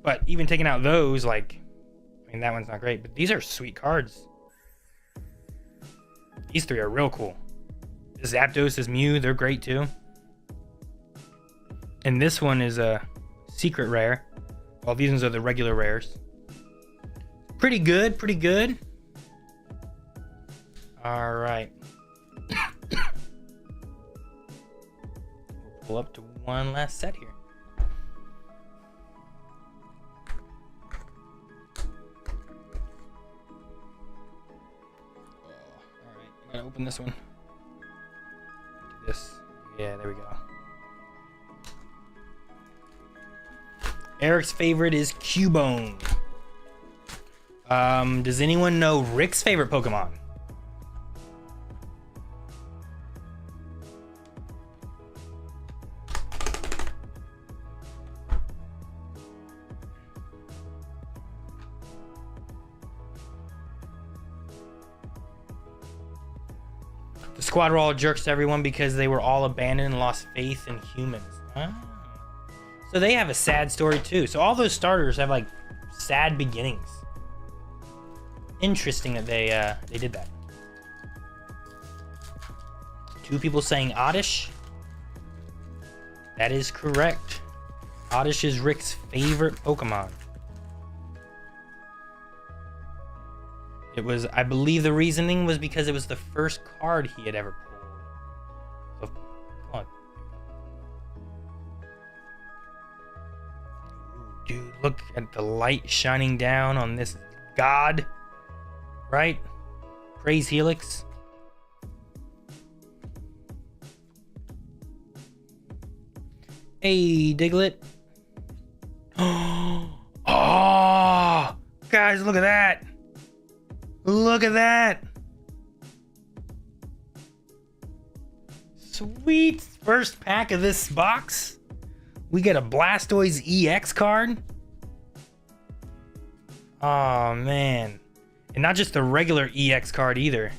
But even taking out those, like, I mean, that one's not great, but these are sweet cards. These three are real cool. This Zapdos, this Mew, they're great too. And this one is a secret rare. Well, these ones are the regular rares. Pretty good, pretty good. All right. We'll pull up to one last set here. All right, I gotta open this one. Do this. Yeah, there we go. Eric's favorite is Cubone. Does anyone know Rick's favorite Pokemon? The squad were all jerks to everyone because they were all abandoned and lost faith in humans. Ah. So they have a sad story too. So all those starters have like sad beginnings. Interesting that they did that. Two people saying Oddish. That is correct. Oddish is Rick's favorite Pokemon. It was, I believe the reasoning was because it was the first card he had ever pulled. So, come on. Dude, look at the light shining down on this god. Right? Praise Helix. Hey, Diglett. Oh, guys, look at that. Look at that. Sweet. First pack of this box. We get a Blastoise EX card. Oh, man. And not just the regular EX card either.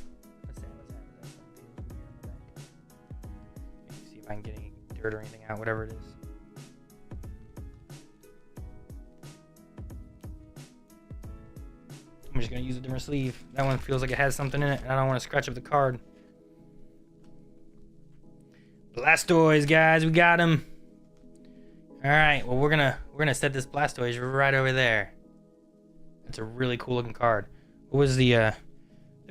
See if I can get any dirt or anything out, whatever it is. I'm just gonna use a different sleeve. That one feels like it has something in it, and I don't want to scratch up the card. Blastoise, guys, we got him. All right, well we're gonna set this Blastoise right over there. That's a really cool looking card. What was the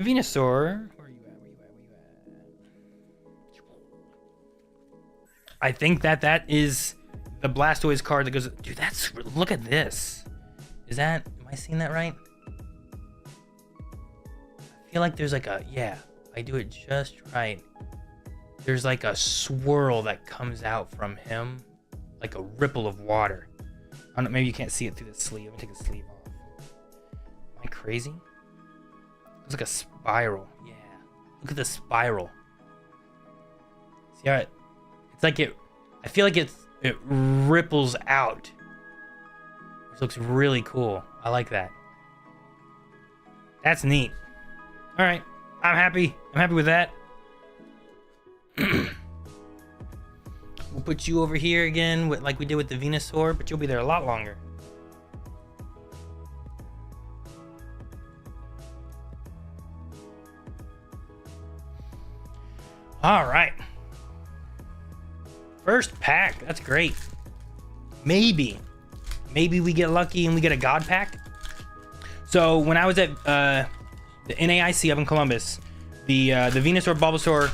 Venusaur? Where are you at? Where you at? I think that is the Blastoise card that goes. Dude, that's, look at this. Is that, am I seeing that right? I feel like there's like a, yeah, I do it just right. There's like a swirl that comes out from him, like a ripple of water. I don't know, maybe you can't see it through the sleeve. Let me take the sleeve off. Am I crazy? It's like a spiral. Yeah. Look at the spiral. See how it's like it, I feel like it ripples out. Which looks really cool. I like that. That's neat. All right. I'm happy. I'm happy with that. We'll put you over here again with, like we did with the Venusaur, but you'll be there a lot longer. All right. First pack. That's great. Maybe maybe we get lucky and we get a God pack. So when I was at the NAIC up in Columbus, the Venusaur, Bulbasaur,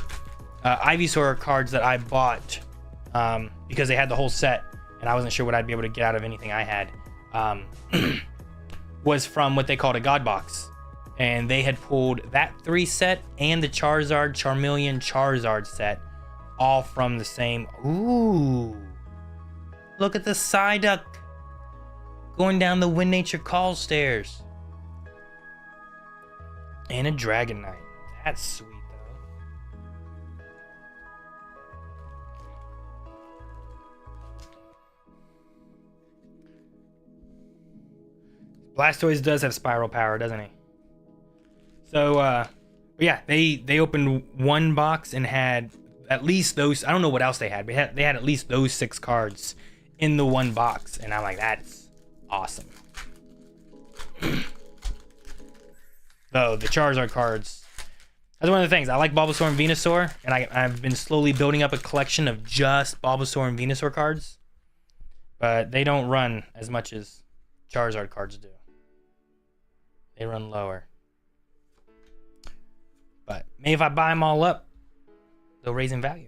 Ivysaur cards that I bought because they had the whole set and I wasn't sure what I'd be able to get out of anything I had, was from what they called a God box. And they had pulled that 3 set and the Charizard, Charmeleon, Charizard set all from the same. Ooh, look at the Psyduck going down the When Nature Calls stairs. And a Dragonite. That's sweet, though. Blastoise does have spiral power, doesn't he? So, but yeah, they opened one box and had at least those. I don't know what else they had, but they had at least those 6 cards in the one box, and I'm like, that's awesome. Though the Charizard cards, that's one of the things. I like Bulbasaur and Venusaur, and I've been slowly building up a collection of just Bulbasaur and Venusaur cards, but they don't run as much as Charizard cards do. They run lower. But maybe if I buy them all up, they'll raise in value.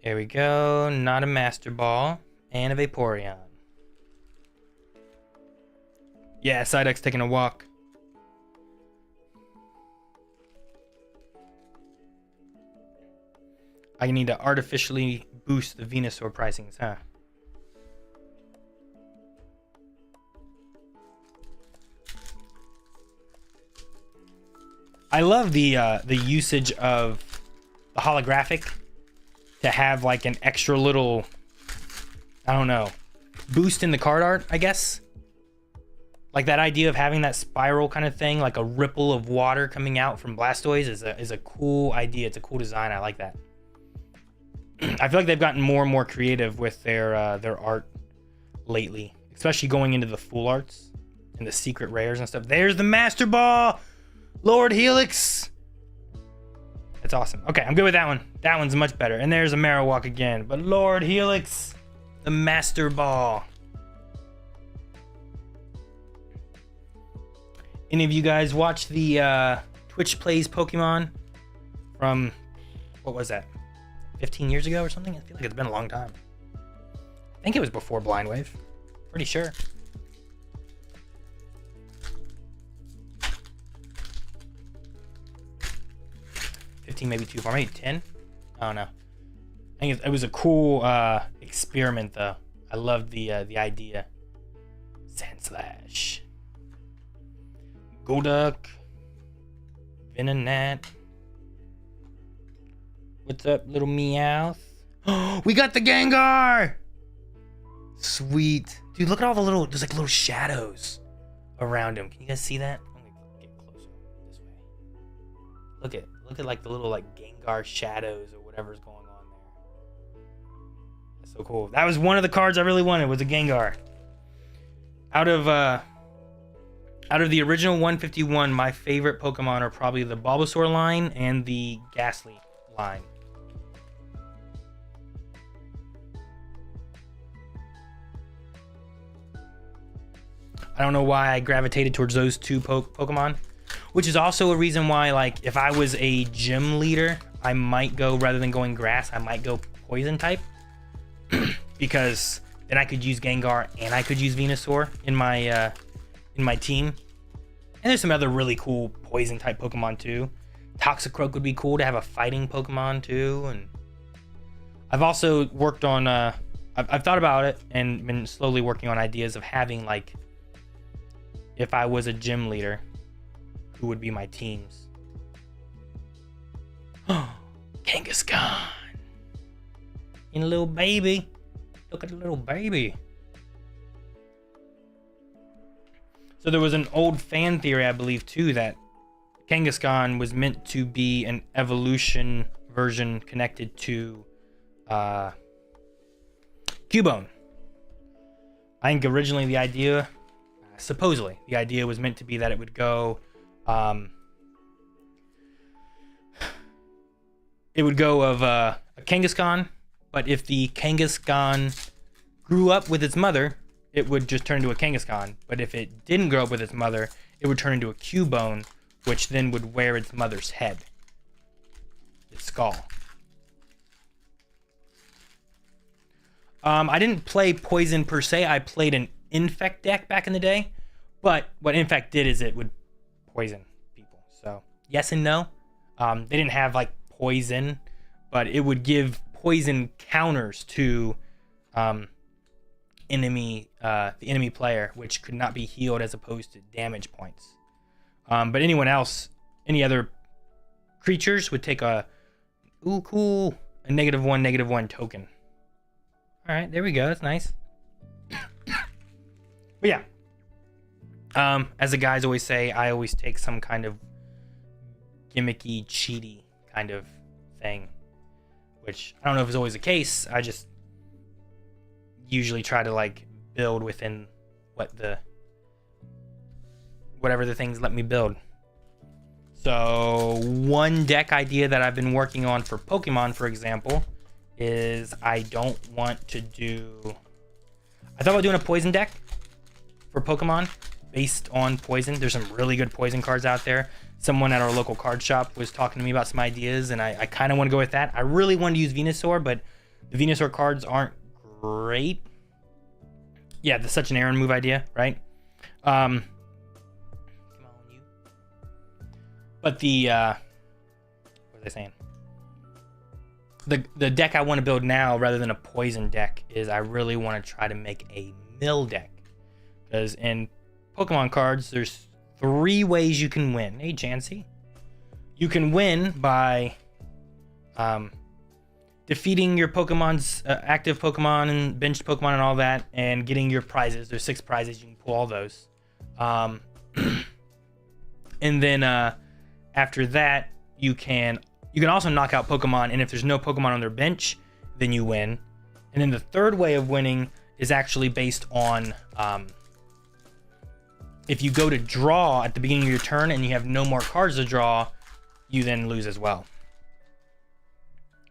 There we go. Not a Master Ball. And a Vaporeon. Yeah, Psyduck's taking a walk. I need to artificially boost the Venusaur pricings, huh? I love the usage of the holographic to have like an extra little, I don't know, boost in the card art, I guess. Like that idea of having that spiral kind of thing, like a ripple of water coming out from Blastoise is a cool idea. It's a cool design. I like that. I feel like they've gotten more and more creative with their art lately, especially going into the full arts and the secret rares and stuff. There's the Master Ball! Lord Helix. That's awesome. Okay, I'm good with that one. That one's much better. And there's a Marowak again. But Lord Helix, the Master Ball. Any of you guys watch the Twitch Plays Pokemon from, what was that, 15 years ago or something? I feel like it's been a long time. I think it was before Blind Wave. Pretty sure. 15, maybe too far, maybe 10. I don't know. I think it was a cool experiment, though. I loved the idea. Sandslash, Golduck, Venonat. What's up, little Meowth? Oh, we got the Gengar! Sweet, dude. Look at all the little. There's like little shadows around him. Can you guys see that? I'm gonna get closer this way. Look at like the little like Gengar shadows or whatever's going on there. That's so cool. That was one of the cards I really wanted, was a Gengar. Out of the original 151, my favorite Pokemon are probably the Bulbasaur line and the Ghastly line. I don't know why I gravitated towards those two Pokemon. Which is also a reason why, like, if I was a gym leader, I might go, rather than going grass, I might go poison type. Because then I could use Gengar and I could use Venusaur in my team. And there's some other really cool poison type Pokemon too. Toxicroak would be cool to have a fighting Pokemon too. And I've also worked on, I've thought about it and been slowly working on ideas of having, like, if I was a gym leader, who would be my teams? Oh, Kangaskhan. And a little baby. Look at the little baby. So there was an old fan theory, I believe, too, that Kangaskhan was meant to be an evolution version connected to Cubone. I think originally the idea, supposedly, the idea was meant to be that it would go, it would go of a Kangaskhan, but if the Kangaskhan grew up with its mother, it would just turn into a Kangaskhan. But if it didn't grow up with its mother, it would turn into a Cubone, which then would wear its mother's head. Its skull. I didn't play Poison per se. I played an Infect deck back in the day. But what Infect did is it would poison people. So, yes and no. They didn't have, like, poison, but it would give poison counters to the enemy player, which could not be healed as opposed to damage points. But anyone else, any other creatures would take a cool, a -1/-1 token. All right, there we go. That's nice. But yeah, as the guys always say, I always take some kind of gimmicky, cheaty kind of thing, which I don't know if it's always the case. I just usually try to like build within whatever the things let me build. So one deck idea that I've been working on for Pokemon, for example, is I thought about doing a poison deck for Pokemon based on poison. There's some really good poison cards out there. Someone at our local card shop was talking to me about some ideas, and I kind of want to go with that. I really wanted to use Venusaur, but the Venusaur cards aren't great. Yeah, that's such an Aaron move idea, right? Come on, you. But the what was I saying? The deck I want to build now, rather than a poison deck, is I really want to try to make a mill deck. Because in Pokemon cards, there's 3 ways you can win. Hey, Jancy. You can win by defeating your Pokemon's active Pokemon and benched Pokemon and all that, and getting your prizes. There's 6 prizes. You can pull all those. And then after that, you can also knock out Pokemon, and if there's no Pokemon on their bench, then you win. And then the third way of winning is actually based on if you go to draw at the beginning of your turn and you have no more cards to draw, you then lose as well.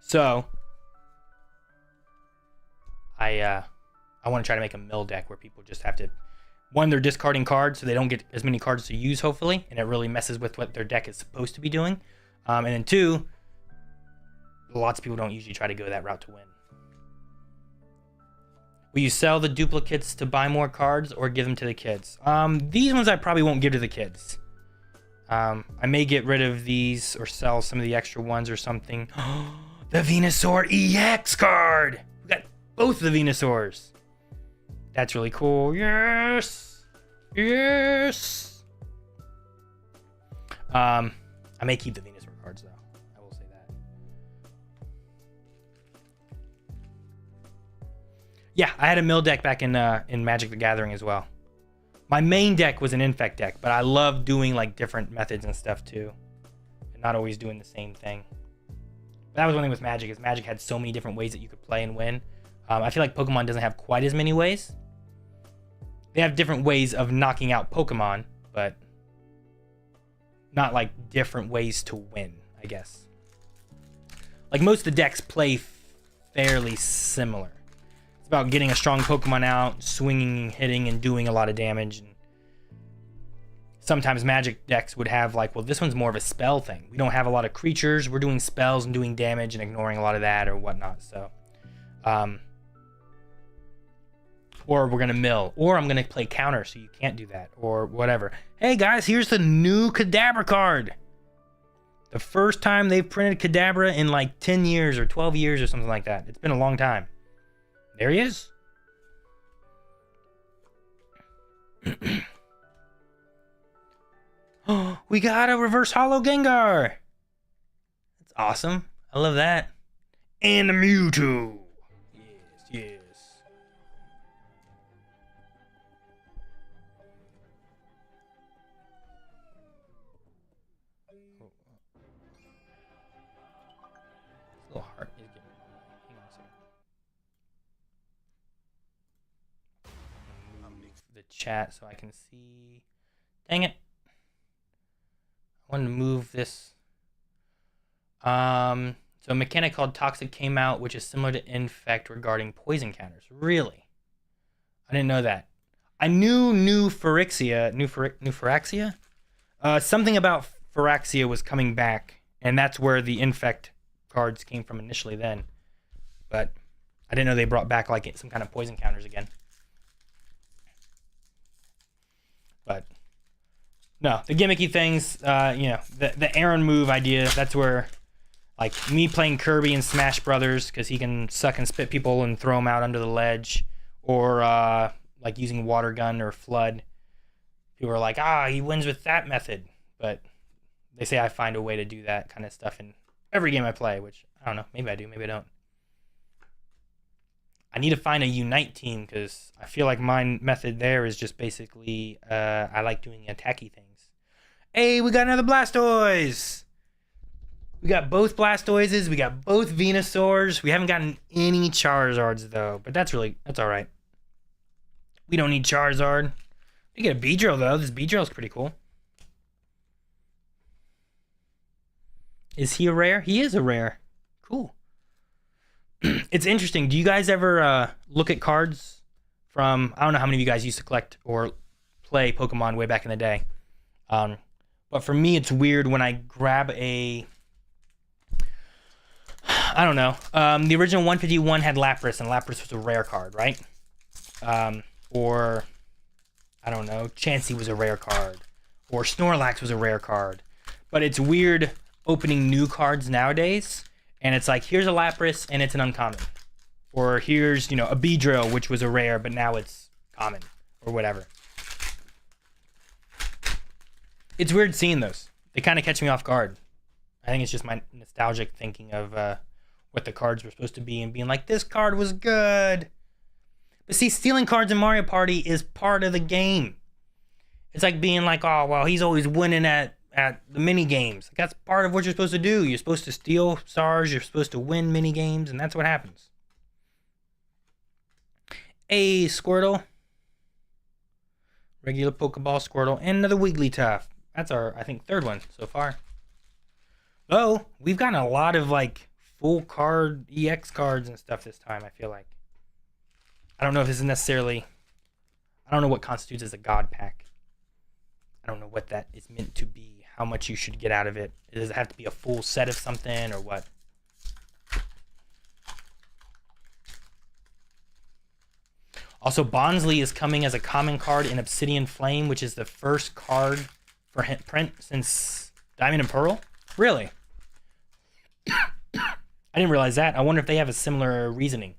So I want to try to make a mill deck where people just have to, one, they're discarding cards so they don't get as many cards to use, hopefully, and it really messes with what their deck is supposed to be doing. And then 2, lots of people don't usually try to go that route to win. Will you sell the duplicates to buy more cards or give them to the kids? These ones I probably won't give to the kids. I may get rid of these or sell some of the extra ones or something. The Venusaur EX card! We got both of the Venusaurs. That's really cool. Yes! Yes! I may keep the Venusaur cards, though. I will say that. Yeah, I had a mill deck back in Magic the Gathering as well. My main deck was an Infect deck, but I love doing like different methods and stuff too, and not always doing the same thing. But that was one thing with Magic, is Magic had so many different ways that you could play and win. I feel like Pokemon doesn't have quite as many ways. They have different ways of knocking out Pokemon, but not like different ways to win, I guess. Like most of the decks play fairly similar. It's about getting a strong Pokemon out, swinging, hitting, and doing a lot of damage. And sometimes Magic decks would have like, well, this one's more of a spell thing. We don't have a lot of creatures. We're doing spells and doing damage and ignoring a lot of that or whatnot. So, or we're gonna mill, or I'm gonna play counter, so you can't do that, or whatever. Hey guys, here's the new Kadabra card. The first time they've printed Kadabra in like 10 years or 12 years or something like that. It's been a long time. There he is. Oh, we got a reverse holo Gengar. That's awesome. I love that. And a Mewtwo. Yes, yes. Little heart is getting. Hang on a second. Move the chat so I can see. Dang it. I wanted to move this. So a mechanic called Toxic came out, which is similar to Infect regarding poison counters. Really? I didn't know that. I knew New Phyrexia, New Phyrexia? Something about Phyrexia was coming back, and that's where the Infect cards came from initially then. But I didn't know they brought back like some kind of poison counters again. But no, the gimmicky things, you know, the Aaron move idea, that's where, like, me playing Kirby in Smash Brothers, because he can suck and spit people and throw them out under the ledge, or like using Water Gun or Flood. People are like, he wins with that method. But they say I find a way to do that kind of stuff in every game I play, which, I don't know, maybe I do, maybe I don't. I need to find a Unite team, because I feel like my method there is just basically, I like doing attacky things. Hey, we got another Blastoise! We got both Blastoises, we got both Venusaurs. We haven't gotten any Charizards, though, but that's alright. We don't need Charizard. We get a Beedrill, though. This Beedrill's pretty cool. Is he a rare? He is a rare. Cool. It's interesting. Do you guys ever look at cards from... I don't know how many of you guys used to collect or play Pokemon way back in the day. But for me, it's weird when I grab a... I don't know. The original 151 had Lapras, and Lapras was a rare card, right? Or, I don't know, Chansey was a rare card. Or Snorlax was a rare card. But it's weird opening new cards nowadays, and it's like, here's a Lapras, and it's an uncommon. Or here's, you know, a Beedrill, which was a rare, but now it's common. Or whatever. It's weird seeing those. They kind of catch me off guard. I think it's just my nostalgic thinking of what the cards were supposed to be and being like, this card was good. But see, stealing cards in Mario Party is part of the game. It's like being like, oh, well, he's always winning at the mini games. That's part of what you're supposed to do. You're supposed to steal stars. You're supposed to win mini games, and that's what happens. A Squirtle. Regular Pokeball Squirtle. And another Wigglytuff. That's our, I think, third one so far. Oh, we've gotten a lot of, like, full card EX cards and stuff this time, I feel like. I don't know if this is necessarily... I don't know what constitutes as a God pack. I don't know what that is meant to be. How much you should get out of it. Does it have to be a full set of something or what? Also, Bonsly is coming as a common card in Obsidian Flame, which is the first card for print since Diamond and Pearl. Really? I didn't realize that. I wonder if they have a similar reasoning.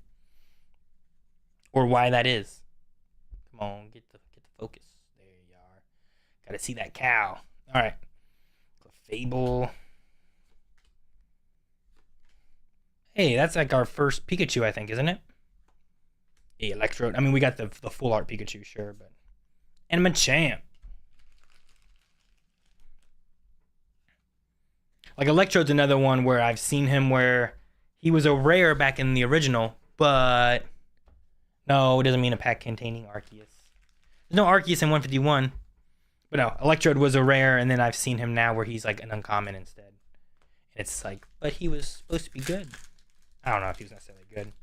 Or why that is. Come on, get the focus. There you are. Gotta see that cow. Alright. Fable. Hey, that's like our first Pikachu, I think, isn't it? Hey, Electrode. I mean, we got the full art Pikachu, sure, but... And Machamp. Like, Electrode's another one where I've seen him where he was a rare back in the original, but... No, it doesn't mean a pack containing Arceus. There's no Arceus in 151. But no, Electrode was a rare, and then I've seen him now where he's like an uncommon instead. And it's like, but he was supposed to be good. I don't know if he was necessarily good.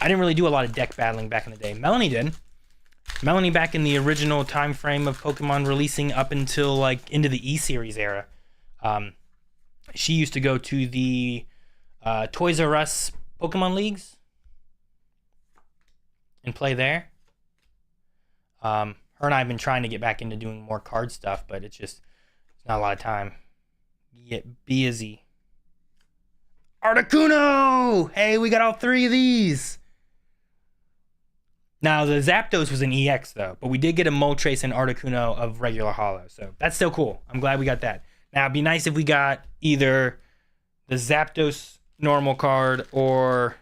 I didn't really do a lot of deck battling back in the day. Melanie did. Melanie back in the original time frame of Pokemon releasing up until like into the E-Series era. She used to go to the Toys R Us Pokemon Leagues and play there. Her and I have been trying to get back into doing more card stuff, but it's not a lot of time. Get busy. Articuno! Hey, we got all three of these. Now, the Zapdos was an EX, though, but we did get a Moltres and Articuno of regular holo, so that's still cool. I'm glad we got that. Now, it'd be nice if we got either the Zapdos normal card or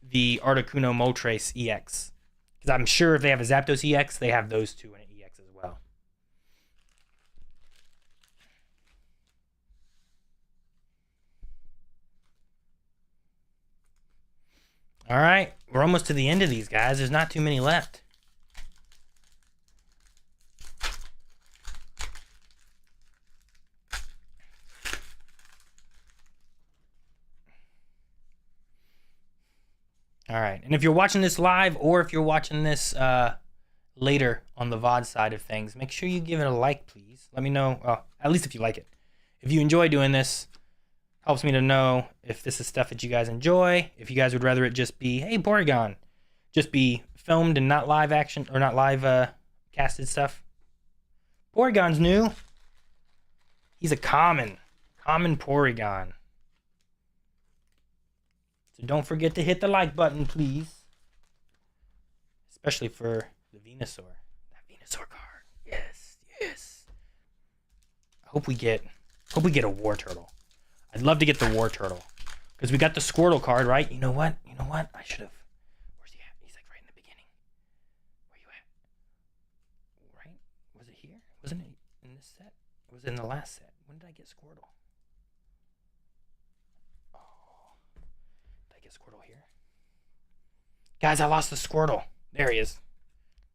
the Articuno Moltres EX. Because I'm sure if they have a Zapdos EX, they have those two in an EX as well. All right, we're almost to the end of these, guys. There's not too many left. All right, And if you're watching this live or if you're watching this later on the VOD side of things, make sure you give it a like, please. Let me know, at least if you like it. If you enjoy doing this, helps me to know if this is stuff that you guys enjoy. If you guys would rather it just be, hey, Porygon, just be filmed and not live action or not live casted stuff. Porygon's new. He's a common Porygon. So don't forget to hit the like button, please. Especially for the Venusaur. That Venusaur card. Yes, yes. I hope we get a War Turtle. I'd love to get the War Turtle. Because we got the Squirtle card, right? You know what? I should have. Where's he at? He's like right in the beginning. Where you at? Right? Was it here? Wasn't it in this set? It was in the last set. When did I get Squirtle? Oh. Did I get Squirtle here? Guys, I lost the Squirtle. There he is.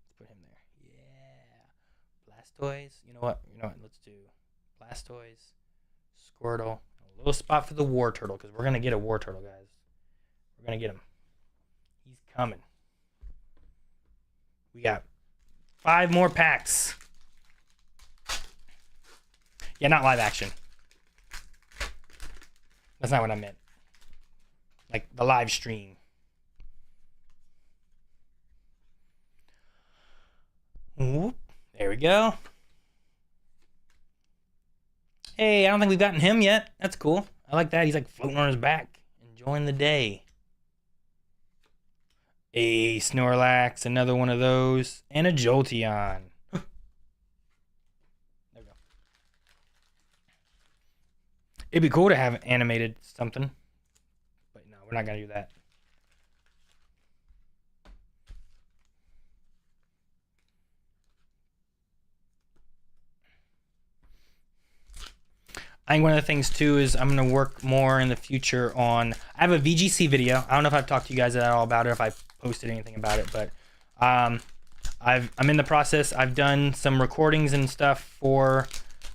Let's put him there. Yeah. Blastoise. You know what? Let's do Blastoise, Squirtle. A little spot for the War Turtle because we're going to get a War Turtle, guys. We're going to get him. He's coming. We got 5 more packs. Yeah, not live action. That's not what I meant. Like the live stream. Whoop. There we go. Hey, I don't think we've gotten him yet. That's cool. I like that. He's like floating on his back, enjoying the day. A Snorlax, another one of those, and a Jolteon. There we go. It'd be cool to have animated something, but no, we're not gonna do that. I think one of the things too is I'm going to work more in the future on, I have a VGC video. I don't know if I've talked to you guys at all about it, if I posted anything about it, but I'm in the process. I've done some recordings and stuff for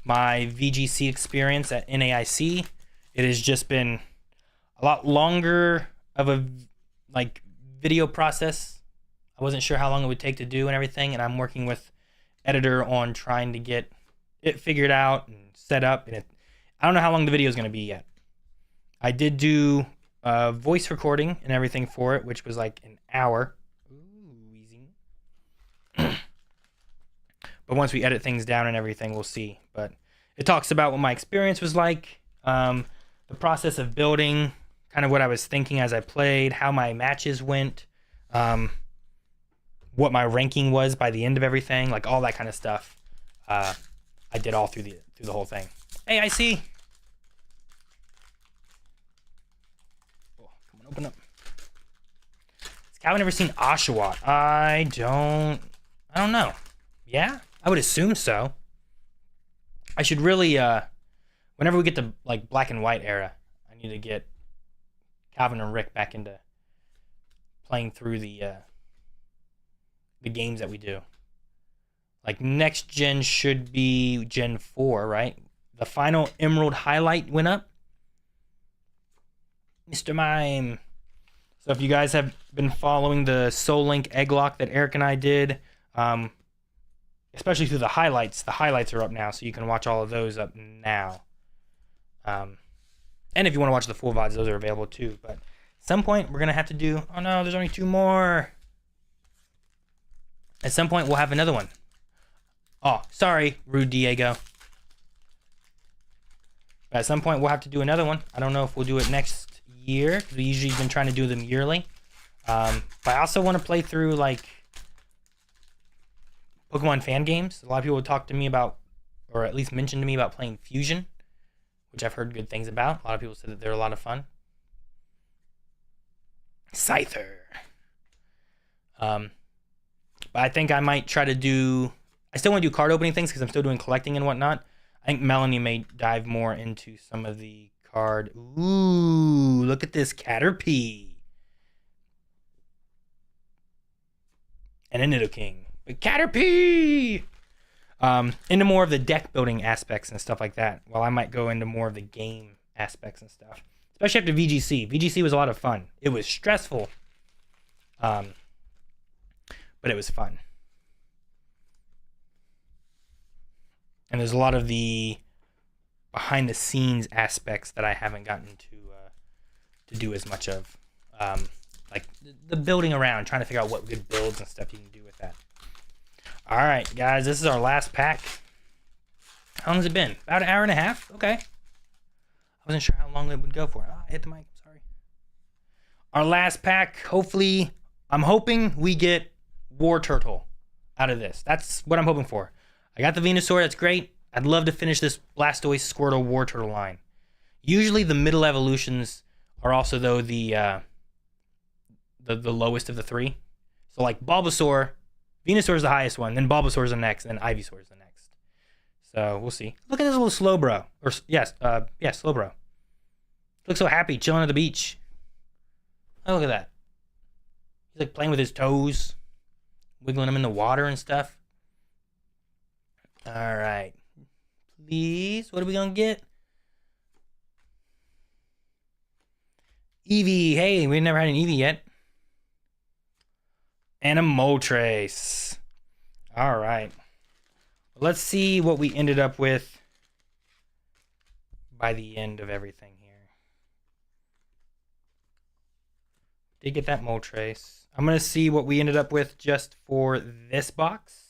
my VGC experience at NAIC. It has just been a lot longer of a video process. I wasn't sure how long it would take to do and everything, and I'm working with editor on trying to get it figured out and set up, and I don't know how long the video is going to be yet. I did do voice recording and everything for it, which was like an hour. Ooh, wheezing. But once we edit things down and everything, we'll see. But it talks about what my experience was like, the process of building, kind of what I was thinking as I played, how my matches went, what my ranking was by the end of everything, like all that kind of stuff. I did all through the whole thing. Hey, I see. Oh, come on, open up. Has Calvin ever seen Oshawott? I don't know. Yeah, I would assume so. I should really, whenever we get to like black and white era, I need to get Calvin and Rick back into playing through the games that we do. Like next gen should be Gen 4, right? The final Emerald highlight went up. Mr. Mime. So if you guys have been following the Soul Link egg lock that Eric and I did, especially through the highlights are up now, so you can watch all of those up now. And if you want to watch the full VODs, those are available too. But at some point, we're going to have to do... Oh no, there's only 2 more. At some point, we'll have another one. Oh, sorry, Rude Diego. But at some point, we'll have to do another one. I don't know if we'll do it next year, because we usually been trying to do them yearly. But I also want to play through, like, Pokemon fan games. A lot of people talk to me about, or at least mentioned to me about playing Fusion, which I've heard good things about. A lot of people said that they're a lot of fun. Scyther. But I think I might try to do... I still want to do card opening things because I'm still doing collecting and whatnot. I think Melanie may dive more into some of the card. Ooh, look at this Caterpie. And a Nidoking. But Caterpie! Into more of the deck building aspects and stuff like that. While I might go into more of the game aspects and stuff. Especially after VGC. VGC was a lot of fun. It was stressful. But it was fun. And there's a lot of the behind the scenes aspects that I haven't gotten to do as much of. Like the building around, trying to figure out what good builds and stuff you can do with that. All right, guys, this is our last pack. How long has it been? About an hour and a half? Okay. I wasn't sure how long it would go for. I hit the mic, sorry. Our last pack, hopefully, I'm hoping we get War Turtle out of this. That's what I'm hoping for. I got the Venusaur, that's great. I'd love to finish this Blastoise, Squirtle, War Turtle line. Usually the middle evolutions are also, though, the lowest of the three. So, like, Bulbasaur, Venusaur is the highest one, then Bulbasaur is the next, and then Ivysaur is the next. So, we'll see. Look at this little Slowbro. Or, yes, Slowbro. Looks so happy, chilling at the beach. Oh, look at that. He's, like, playing with his toes, wiggling them in the water and stuff. All right. Please, what are we going to get? Eevee. Hey, we never had an Eevee yet. And a Moltres. All right. Let's see what we ended up with by the end of everything here. Did get that Moltres. I'm going to see what we ended up with just for this box.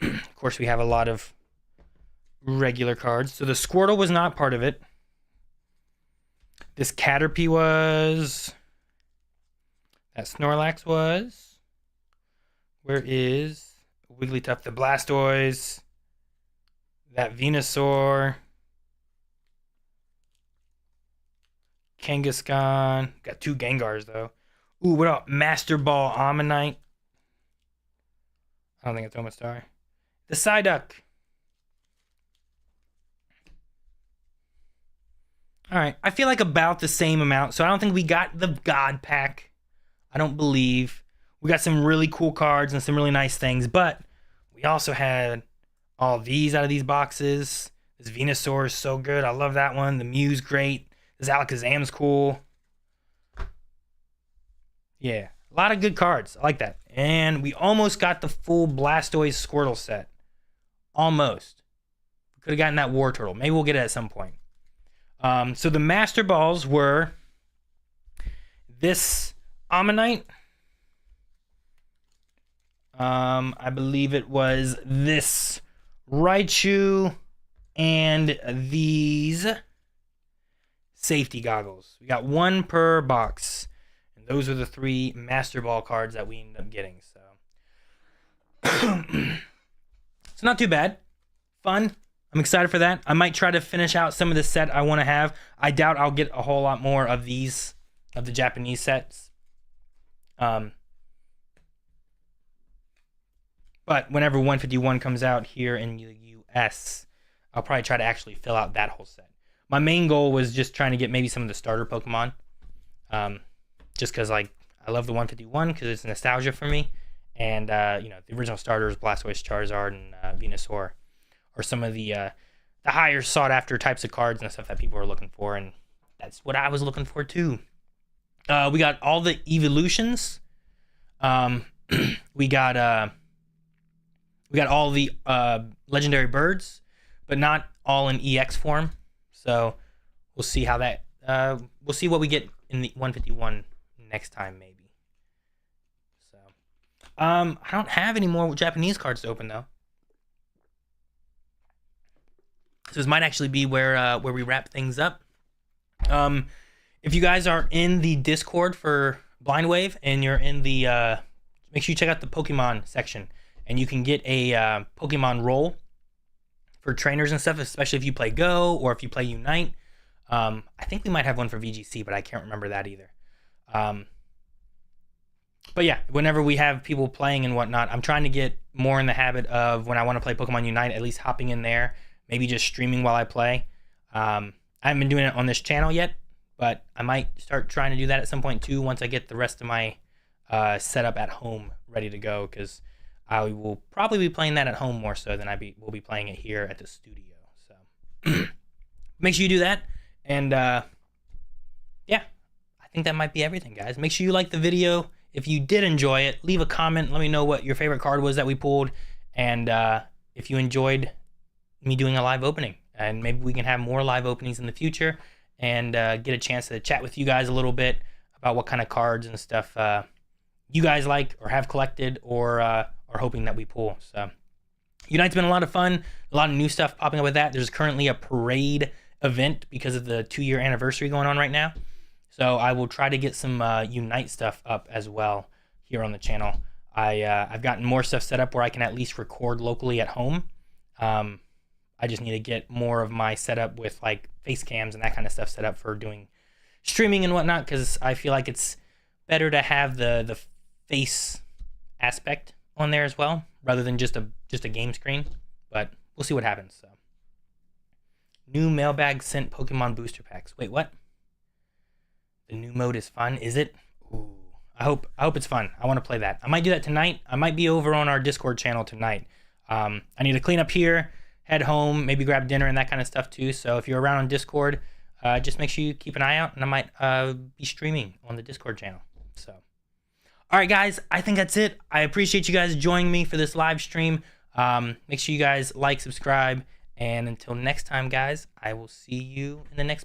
Of course, we have a lot of regular cards. So the Squirtle was not part of it. This Caterpie was. That Snorlax was. Where is Wigglytuff? The Blastoise. That Venusaur. Kangaskhan. Got two Gengars, though. Ooh, what up? Master Ball Ammonite. I don't think it's Omastar. The Psyduck. All right. I feel like about the same amount. So I don't think we got the God Pack. I don't believe. We got some really cool cards and some really nice things. But we also had all these out of these boxes. This Venusaur is so good. I love that one. The Mew's great. This Alakazam's cool. Yeah. A lot of good cards. I like that. And we almost got the full Blastoise Squirtle set. Almost. We could have gotten that War Turtle. Maybe we'll get it at some point. So the Master Balls were this Ammonite. I believe it was this Raichu and these safety goggles. We got one per box. And those are the three Master Ball cards that we ended up getting. So it's not too bad. Fun. I'm excited for that. I might try to finish out some of the set I want to have. I doubt I'll get a whole lot more of these, of the Japanese sets. But whenever 151 comes out here in the US, I'll probably try to actually fill out that whole set. My main goal was just trying to get maybe some of the starter Pokemon. Just because, like, I love the 151 because it's nostalgia for me. And, you know, the original starters, Blastoise, Charizard, and Venusaur, are some of the higher sought-after types of cards and stuff that people are looking for. And that's what I was looking for, too. We got all the evolutions. We got all the legendary birds, but not all in EX form. So we'll see how that. We'll see what we get in the 151 next time, maybe. So I don't have any more Japanese cards to open though. So this might actually be where we wrap things up. If you guys are in the Discord for Blind Wave and you're in the, make sure you check out the Pokemon section, and you can get a Pokemon roll for trainers and stuff, especially if you play Go or if you play Unite. I think we might have one for VGC, but I can't remember that either. But yeah, whenever we have people playing and whatnot, I'm trying to get more in the habit of when I want to play Pokemon Unite, at least hopping in there, maybe just streaming while I play. I haven't been doing it on this channel yet, but I might start trying to do that at some point too once I get the rest of my setup at home ready to go, because I will probably be playing that at home more so than we'll be playing it here at the studio. So make sure you do that. And yeah, I think that might be everything, guys. Make sure you like the video If you did enjoy it, leave a comment. Let me know what your favorite card was that we pulled, and if you enjoyed me doing a live opening. And maybe we can have more live openings in the future and get a chance to chat with you guys a little bit about what kind of cards and stuff you guys like or have collected or are hoping that we pull. So Unite's been a lot of fun. A lot of new stuff popping up with that. There's currently a parade event because of the 2-year anniversary going on right now. So I will try to get some Unite stuff up as well here on the channel. I've gotten more stuff set up where I can at least record locally at home. I just need to get more of my setup with like face cams and that kind of stuff set up for doing streaming and whatnot, because I feel like it's better to have the face aspect on there as well rather than just a game screen. But we'll see what happens. So new mailbag sent Pokemon booster packs. Wait, what? The new mode is fun, is it? Ooh, I hope it's fun. I want to play that. I might do that tonight. I might be over on our Discord channel tonight. I need to clean up here, head home, maybe grab dinner and that kind of stuff too. So if you're around on Discord, just make sure you keep an eye out, and I might be streaming on the Discord channel. So, all right, guys, I think that's it. I appreciate you guys joining me for this live stream. Make sure you guys like, subscribe, and until next time, guys, I will see you in the next post.